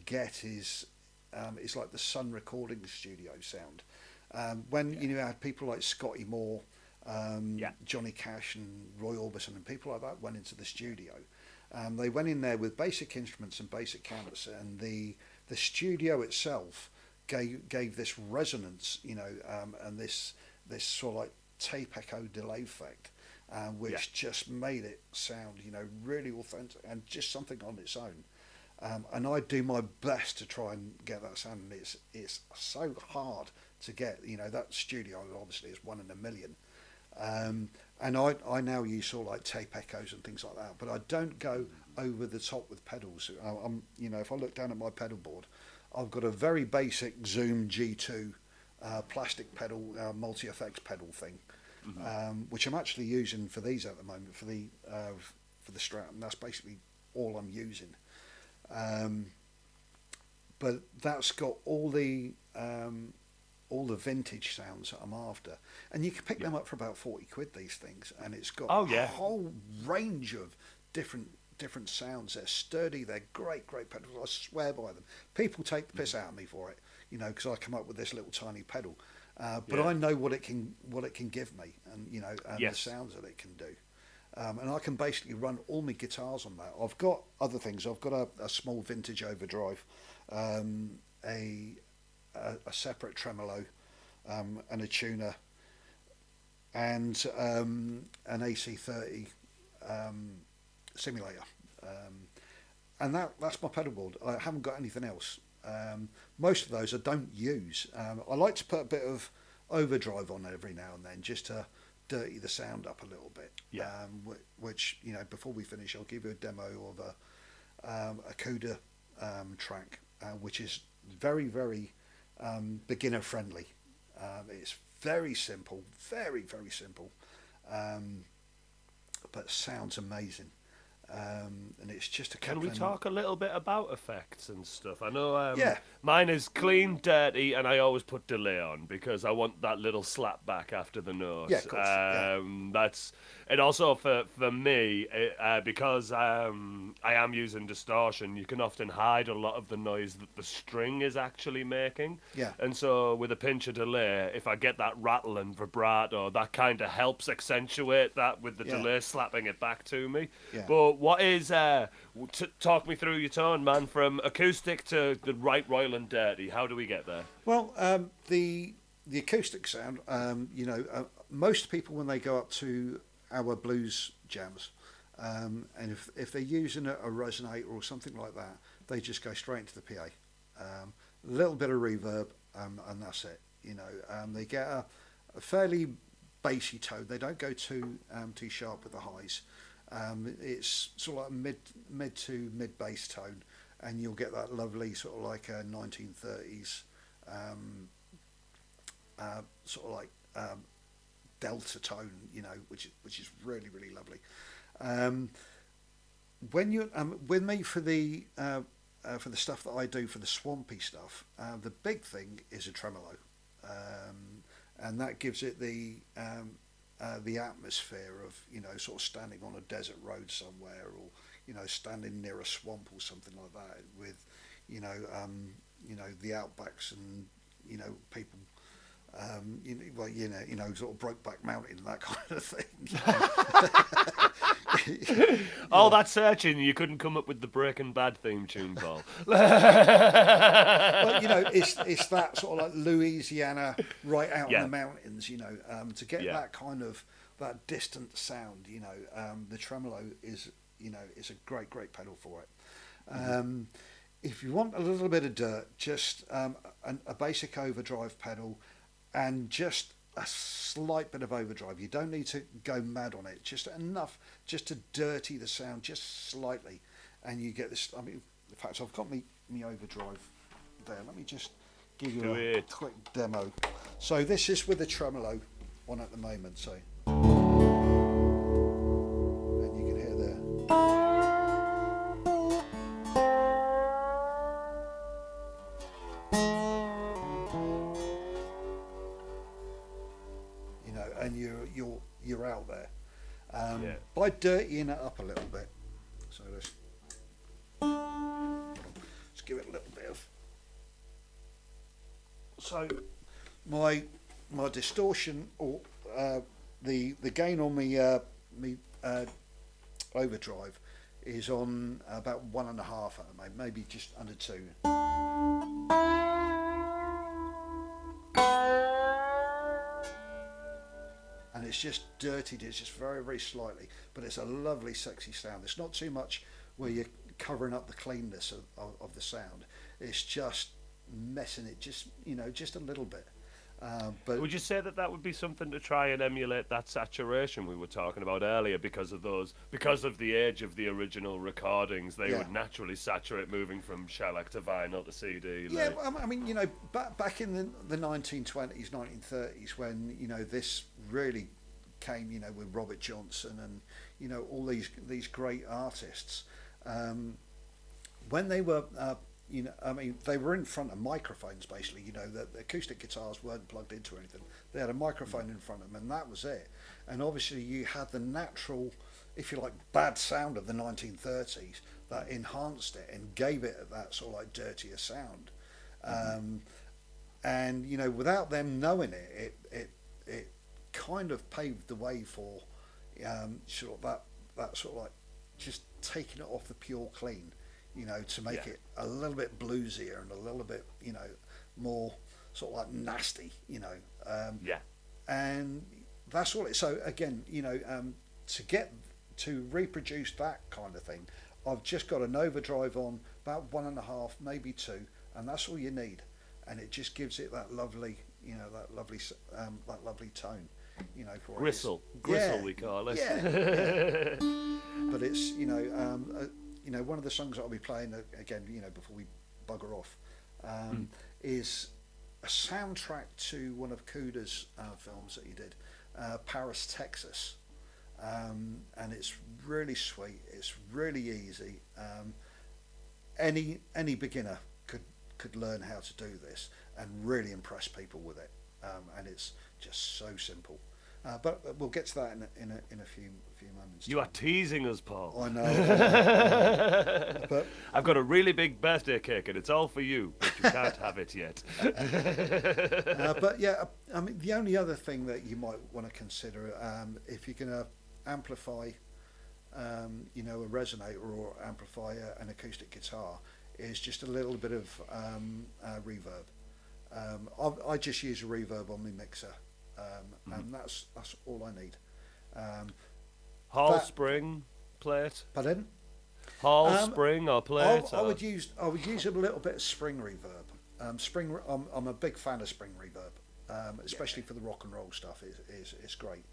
get is like the Sun recording studio sound. When you had people like Scotty Moore, Johnny Cash and Roy Orbison and people like that went into the studio. They went in there with basic instruments and basic canvas, and the studio itself gave this resonance, and this sort of like tape echo delay effect, which just made it sound, really authentic and just something on its own. And I do my best to try and get that sound, and it's so hard to get. That studio obviously is one in a million. And I now use sort of like tape echoes and things like that, but I don't go over the top with pedals. If I look down at my pedal board, I've got a very basic Zoom G2 plastic pedal, multi-effects pedal thing, which I'm actually using for these at the moment for the Strat, and that's basically all I'm using. But that's got all the vintage sounds that I'm after, and you can pick them up for about 40 quid. These things, and it's got a whole range of different sounds. They're sturdy. They're great pedals. I swear by them. People take the piss out of me for it, because I come up with this little tiny pedal, but I know what it can give me, and the sounds that it can do. And I can basically run all my guitars on that. I've got other things. I've got a small vintage overdrive, a separate tremolo, and a tuner, and an AC30 simulator, and that's my pedal board. I haven't got anything else. Most of those I don't use. I like to put a bit of overdrive on every now and then, just to dirty the sound up a little bit. Which before we finish, I'll give you a demo of a CUDA track, which is very, very beginner friendly. It's very simple, very very simple, um, but sounds amazing. And it's just a Can couple we of talk a little bit about effects and stuff? I know yeah, mine is clean, dirty, and I always put delay on because I want that little slap back after the note. yeah, of course, yeah, That's and also for me because I am using distortion. You can often hide a lot of the noise that the string is actually making, yeah, and so with a pinch of delay, if I get that rattle and vibrato, that kind of helps accentuate that with the yeah, delay slapping it back to me. yeah. But what is talk me through your tone, man, from acoustic to the right royal and dirty. How do we get there? Well, the acoustic sound, most people when they go up to our blues jams, and if they're using a resonator or something like that, they just go straight into the PA. A little bit of reverb, and that's it. They get a fairly bassy tone. They don't go too sharp with the highs. It's sort of like mid to mid bass tone, and you'll get that lovely sort of like a 1930s sort of like delta tone, which is really really lovely. When you with me for the stuff that I do for the swampy stuff, the big thing is a tremolo, and that gives it the atmosphere of sort of standing on a desert road somewhere, or standing near a swamp or something like that with the outbacks and people sort of Brokeback Mountain and that kind of thing. All that searching, you couldn't come up with the Breaking Bad theme tune, Paul. Well, it's that sort of like Louisiana, right out in the mountains. To get that kind of that distant sound. The tremolo is a great pedal for it. If you want a little bit of dirt, just a basic overdrive pedal, and just a slight bit of overdrive. You don't need to go mad on it. Just enough, just to dirty the sound just slightly, and you get this. I mean, in fact, I've got me overdrive there. Let me just give you a quick demo. So this is with the tremolo on at the moment. So, and you can hear there. And you're out there by dirtying it up a little bit. So let's give it a little bit of. So my distortion or the gain on me overdrive is on about 1.5 at the moment, maybe just under 2. And it's just dirtied, it's just very, very slightly, but it's a lovely, sexy sound. It's not too much where you're covering up the cleanness of the sound. It's just messing it, just a little bit. But would you say that would be something to try and emulate that saturation we were talking about earlier because of the age of the original recordings? They would naturally saturate moving from shellac to vinyl to CD. Yeah, I mean, back in the 1920s, 1930s, when this really came, with Robert Johnson and all these great artists, when they were. They were in front of microphones basically. The acoustic guitars weren't plugged into anything. They had a microphone in front of them, and that was it. And obviously, you had the natural, if you like, bad sound of the 1930s that enhanced it and gave it that sort of like dirtier sound. And without them knowing it, it kind of paved the way for sort of that sort of like just taking it off the pure clean. To make it a little bit bluesier and a little bit, more sort of like nasty, and that's all it. So again, to reproduce that kind of thing, I've just got an overdrive on about 1.5, maybe 2, and that's all you need, and it just gives it that lovely, that lovely tone, for gristle, we call it. Yeah. But it's one of the songs that I'll be playing again, before we bugger off, is a soundtrack to one of Kuda's films that he did, Paris, Texas, and it's really sweet. It's really easy. Any beginner could learn how to do this and really impress people with it. And it's just so simple. But we'll get to that in a few moments. You are teasing us, Paul. I know. But I've got a really big birthday cake and it's all for you, but you can't have it yet. but yeah, I mean, the only other thing that you might want to consider, if you're going to amplify, a resonator or amplify an acoustic guitar, is just a little bit of reverb. I just use a reverb on my mixer, and that's all I need. Hall spring plate. Pardon? Hall spring or plate. I would use a little bit of spring reverb. I'm a big fan of spring reverb, especially for the rock and roll stuff. It's great.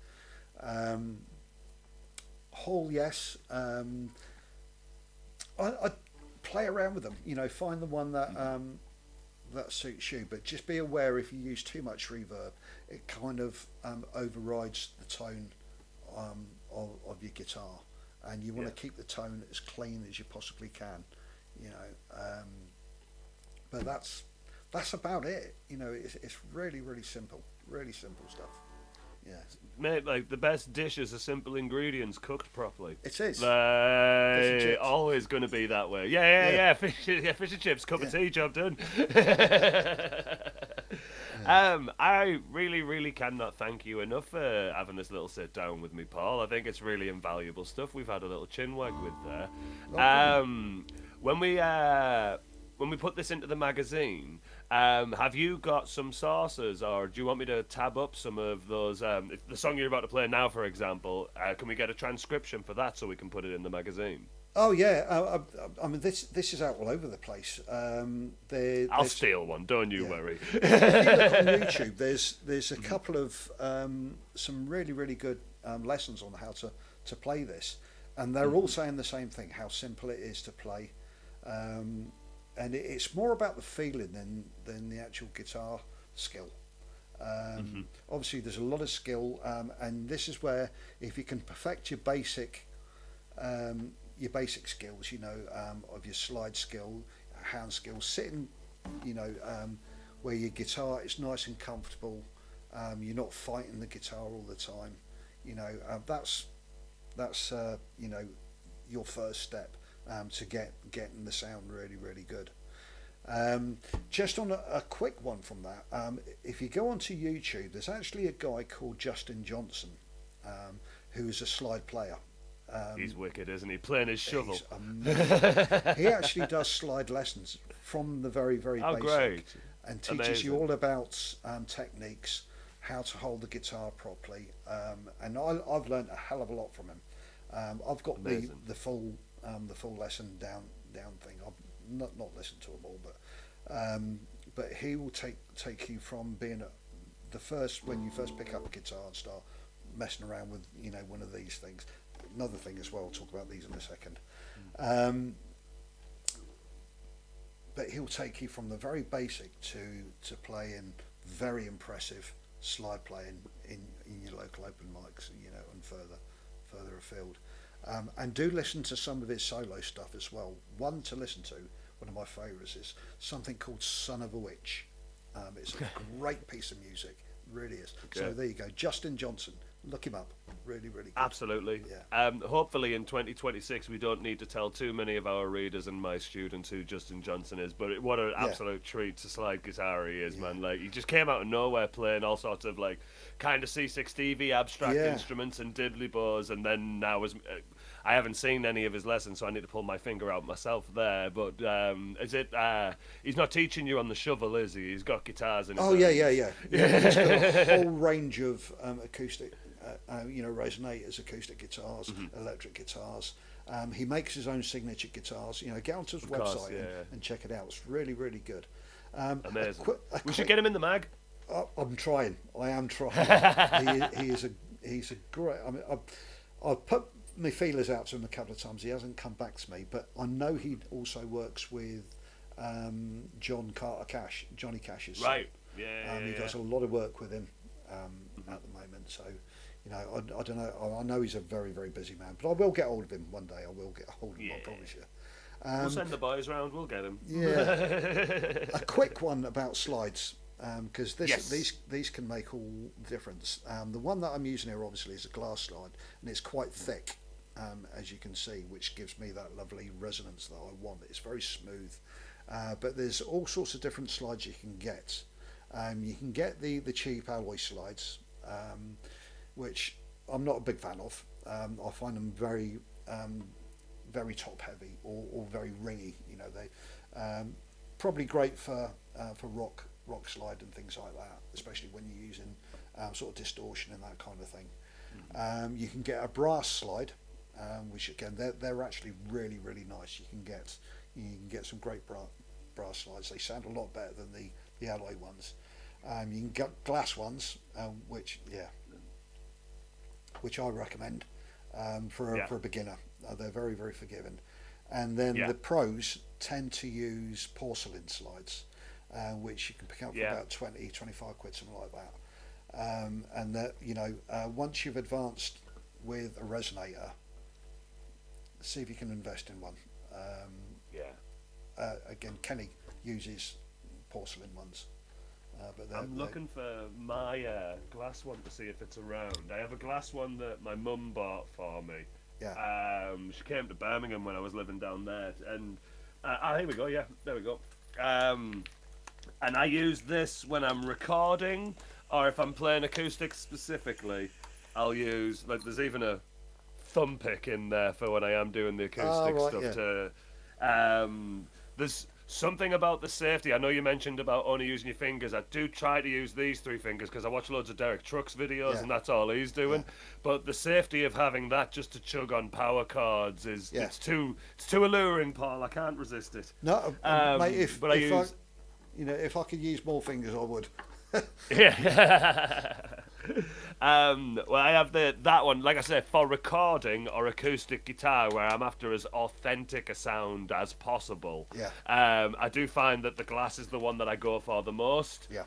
Hall, yes. I play around with them. Find the one that suits you, but just be aware if you use too much reverb, it kind of overrides the tone of your guitar, and you want to keep the tone as clean as you possibly can. But that's about it. It's really simple stuff. Yeah, mate, like the best dishes are simple ingredients cooked properly. it is. They always going to be that way. Yeah. Fish and chips, cup of tea, job done. I really cannot thank you enough for having this little sit down with me, Paul. I think it's really invaluable stuff. We've had a little chin wag with there. When we put this into the magazine, have you got some sources, or do you want me to tab up some of those? The song you're about to play now, for example, can we get a transcription for that so we can put it in the magazine? Oh yeah, I mean this is out all over the place. I'll steal one, don't you worry. If you look on YouTube, there's a couple of some really good lessons on how to play this, and they're all saying the same thing: how simple it is to play. And it's more about the feeling than the actual guitar skill. Obviously, there's a lot of skill, and this is where if you can perfect your basic skills, of your slide skill, hand skill, sitting, where your guitar is nice and comfortable, you're not fighting the guitar all the time. That's your first step. To getting the sound really good. Just on a quick one from that, if you go onto YouTube, there's actually a guy called Justin Johnson, who's a slide player. He's wicked, isn't he? Playing his shovel. He's amazing. He actually does slide lessons from the very basic, great. And teaches you all about techniques, how to hold the guitar properly, and I've learned a hell of a lot from him. I've got the full lesson down thing. I've not listened to them all, but he will take you from being when you first pick up a guitar and start messing around with one of these things. Another thing as well. I'll talk about these in a second. But he'll take you from the very basic to playing very impressive slide playing in your local open mics, and further afield. And do listen to some of his solo stuff as well. One to listen to, one of my favourites, is something called Son of a Witch. It's a great piece of music, really is. Okay. So there you go, Justin Johnson. Look him up. Really good. Absolutely. Yeah. Hopefully in 2026 we don't need to tell too many of our readers and my students who Justin Johnson is, but what an absolute treat to slide guitar he is, man. Like, he just came out of nowhere playing all sorts of like kind of C6 Stevie abstract instruments and diddly bows, and then now I haven't seen any of his lessons, so I need to pull my finger out myself there. But is it? He's not teaching you on the shovel, is he? He's got guitars in his hands. Yeah. He's got a whole range of acoustic, resonators, acoustic guitars, electric guitars. He makes his own signature guitars. Get onto his website and check it out. It's really good. Amazing. We should get him in the mag. I'm trying. I am trying. He's a great. I mean, I've put my feelers out to him a couple of times. He hasn't come back to me, but I know he also works with Johnny Cash's son. Right. He does a lot of work with him at the moment. So, I don't know. I know he's a very, very busy man, but I will get hold of him one day. I will get hold of him. I promise you. We'll send the boys round. We'll get him. Yeah. A quick one about slides, because these can make all the difference. The one that I'm using here obviously is a glass slide, and it's quite thick, as you can see, which gives me that lovely resonance that I want. It's very smooth, but there's all sorts of different slides you can get. You can get the cheap alloy slides, which I'm not a big fan of. I find them very top heavy or very ringy. They probably great for rock slide and things like that, especially when you're using sort of distortion and that kind of thing. You can get a brass slide, which again they're actually really, really nice. You can get some great brass slides. They sound a lot better than the alloy ones. You can get glass ones, which I recommend for a beginner. They're very, very forgiving. And then the pros tend to use porcelain slides, which you can pick up for about 20, 25 quid, something like that. And that, once you've advanced with a resonator, see if you can invest in one. Again, Kenny uses porcelain ones. But I'm looking for my glass one to see if it's around. I have a glass one that my mum bought for me. Yeah. She came to Birmingham when I was living down there, and here we go. Yeah, there we go. And I use this when I'm recording, or if I'm playing acoustic specifically. I'll use there's even a thumb pick in there for when I am doing the acoustic stuff. Yeah. There's something about the safety. I know you mentioned about only using your fingers. I do try to use these 3 fingers because I watch loads of Derek Trucks videos and that's all he's doing. But the safety of having that just to chug on power chords it's too alluring, Paul. I can't resist it. No, mate, if I could use more fingers, I would. Yeah. Well, I have that one, like I say, for recording or acoustic guitar, where I'm after as authentic a sound as possible. Yeah. I do find that the glass is the one that I go for the most. Yeah.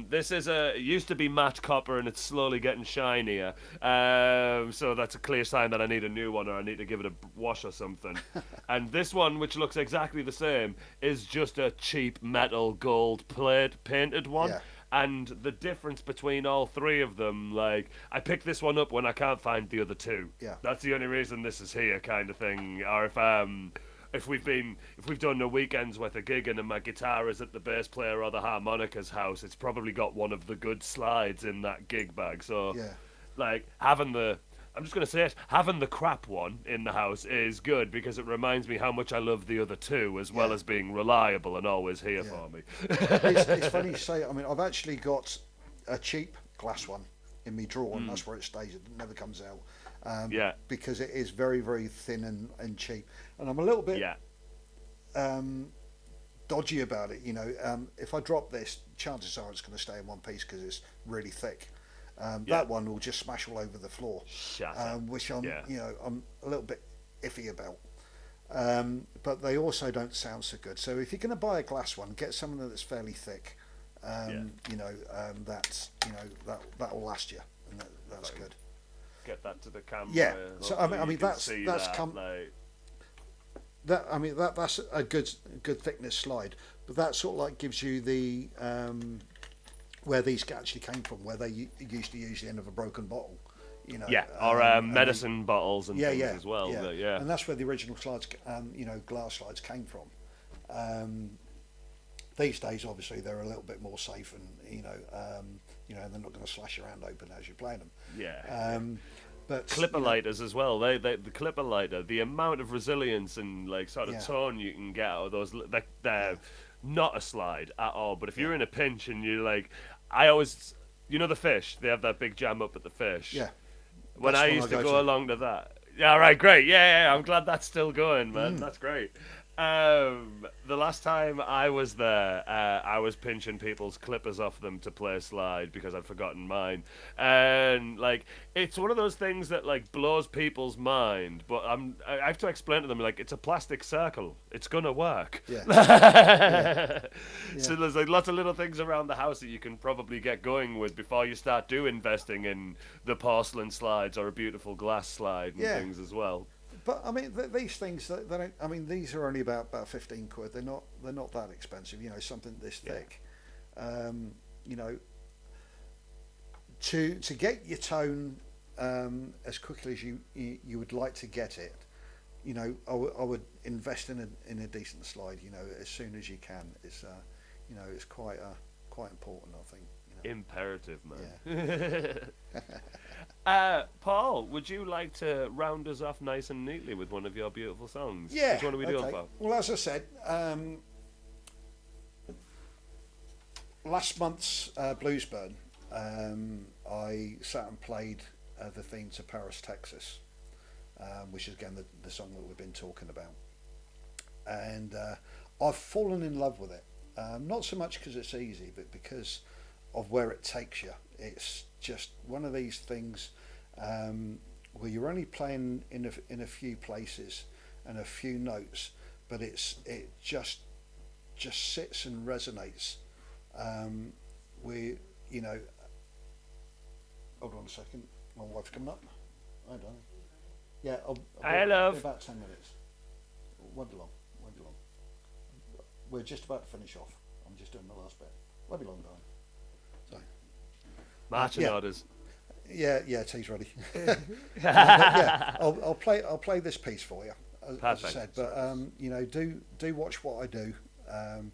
This it used to be matte copper, and it's slowly getting shinier. So that's a clear sign that I need a new one, or I need to give it a wash or something. And this one, which looks exactly the same, is just a cheap metal gold plate painted one. Yeah. And the difference between all 3 of them, I pick this one up when I can't find the other 2. Yeah. That's the only reason this is here, kind of thing. Or if we've done a weekend's worth of gigging and my guitar is at the bass player or the harmonica's house, it's probably got one of the good slides in that gig bag. So, I'm just going to say it, having the crap one in the house is good because it reminds me how much I love the other 2, as well as being reliable and always here for me. It's funny you say. I mean, I've actually got a cheap glass one in my drawer, and that's where it stays. It never comes out. Because it is very, very thin and cheap. And I'm a little bit dodgy about it. If I drop this, chances are it's going to stay in one piece because it's really thick. That one will just smash all over the floor, which I'm a little bit iffy about. But they also don't sound so good. So if you're going to buy a glass one, get something that's fairly thick. That will last you, and that's good. Get that to the camera. Yeah. So I mean that's that's a good thickness slide, but that sort of gives you the where these actually came from, where they used to use the end of a broken bottle, or medicine bottles and things as well. Yeah. And that's where the original slides, glass slides came from. These days, obviously, they're a little bit more safe, and they're not going to slash around open as you're playing them. Yeah. But clipper lighters as well. The clipper lighter, the amount of resilience and tone you can get out of those, they're not a slide at all. But if you're in a pinch and you're I always, the fish, they have that big jam up at the fish. Yeah. When I used to go along to that. Yeah, right, great. Yeah, I'm glad that's still going, man. That's great. The last time I was there, I was pinching people's clippers off them to play slide because I'd forgotten mine, and like it's one of those things that like blows people's mind. But I have to explain to them like it's a plastic circle. It's gonna work. Yeah. Yeah. So Yeah. there's like lots of little things around the house that you can probably get going with before you start investing in the porcelain slides or a beautiful glass slide and Yeah. things as well. But I mean, these things they don't. I mean, these are only about 15 quid. They're not that expensive. You know, something this Yeah. thick. You know, to get your tone as quickly as you would like to get it. You know, I would invest in a decent slide. You know, as soon as you can. It's you know, it's quite important. I think. You know. Imperative, man. Yeah. Paul, would you like to round us off nice and neatly with one of your beautiful songs? Yeah. Which one are we doing, Okay. Paul? Well, as I said, last month's Bluesburn, I sat and played the theme to Paris, Texas, which is again the song that we've been talking about, and I've fallen in love with it. Not so much because it's easy, but because of where it takes you. It's just one of these things where you're only playing in a few places and a few notes, but it just sits and resonates. We, you know, hold on a second. My wife's coming up. I don't know. Yeah, Hi, be love. about 10 minutes. Won't be long. Won't be long. We're just about to finish off. I'm just doing the last bit. Won't be long, darling. So. Marching yeah. orders. Yeah, tea's ready. Yeah, I'll play this piece for you, as I Perfect. said. But you know, do watch what I do, and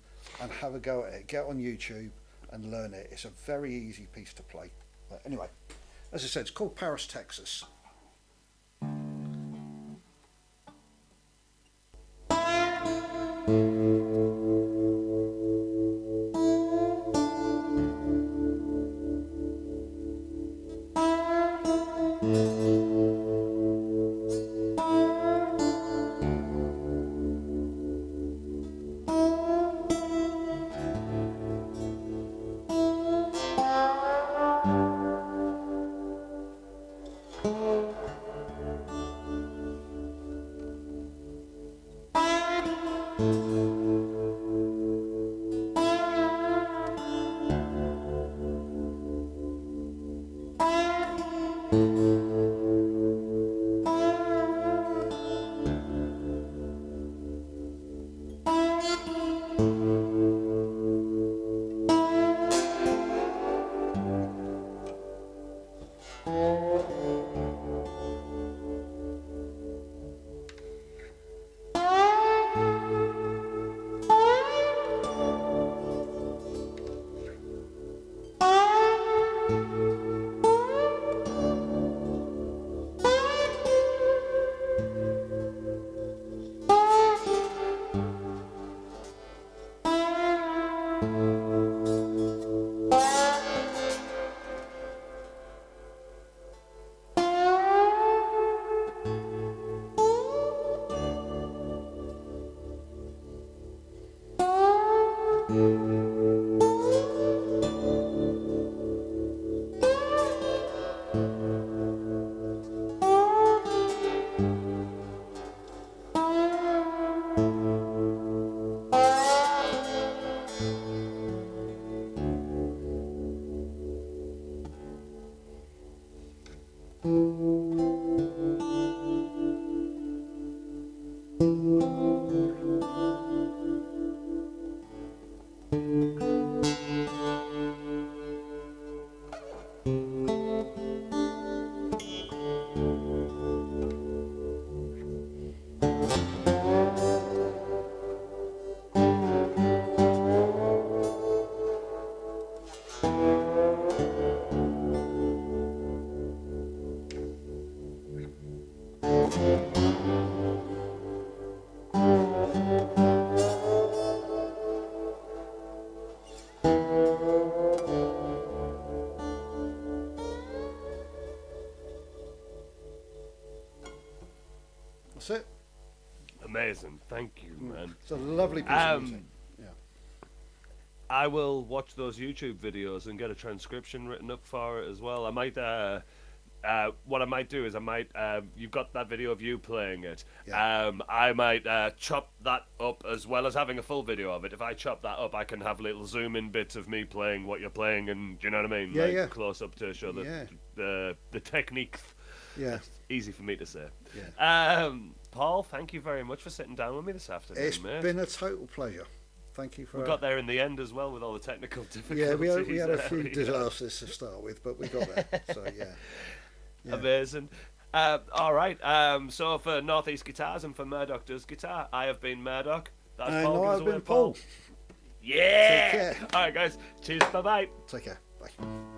have a go at it. Get on YouTube and learn it. It's a very easy piece to play. But anyway, as I said, it's called Paris, Texas. That's it. Amazing. Thank you, man. It's a lovely piece of music. Yeah. I will watch those YouTube videos and get a transcription written up for it as well. I might, what I might do is you've got that video of you playing it. Yeah. I might chop that up as well as having a full video of it. If I chop that up, I can have little zoom in bits of me playing what you're playing, and do you know what I mean? Yeah, like, yeah. Close up to show the technique. Yeah. Easy for me to say. Yeah. Paul, thank you very much for sitting down with me this afternoon, It's mate. been a total pleasure. Thank you for. We got there in the end as well with all the technical difficulties. Yeah, we had a few disasters to start with, but we got there. So yeah. Amazing. All right. So for Northeast Guitars and for Murdock Does Guitar, I have been Murdock. That's And Paul. I've been Paul. Yeah. Take care. All right, guys. Cheers. Bye bye. Take care. Bye.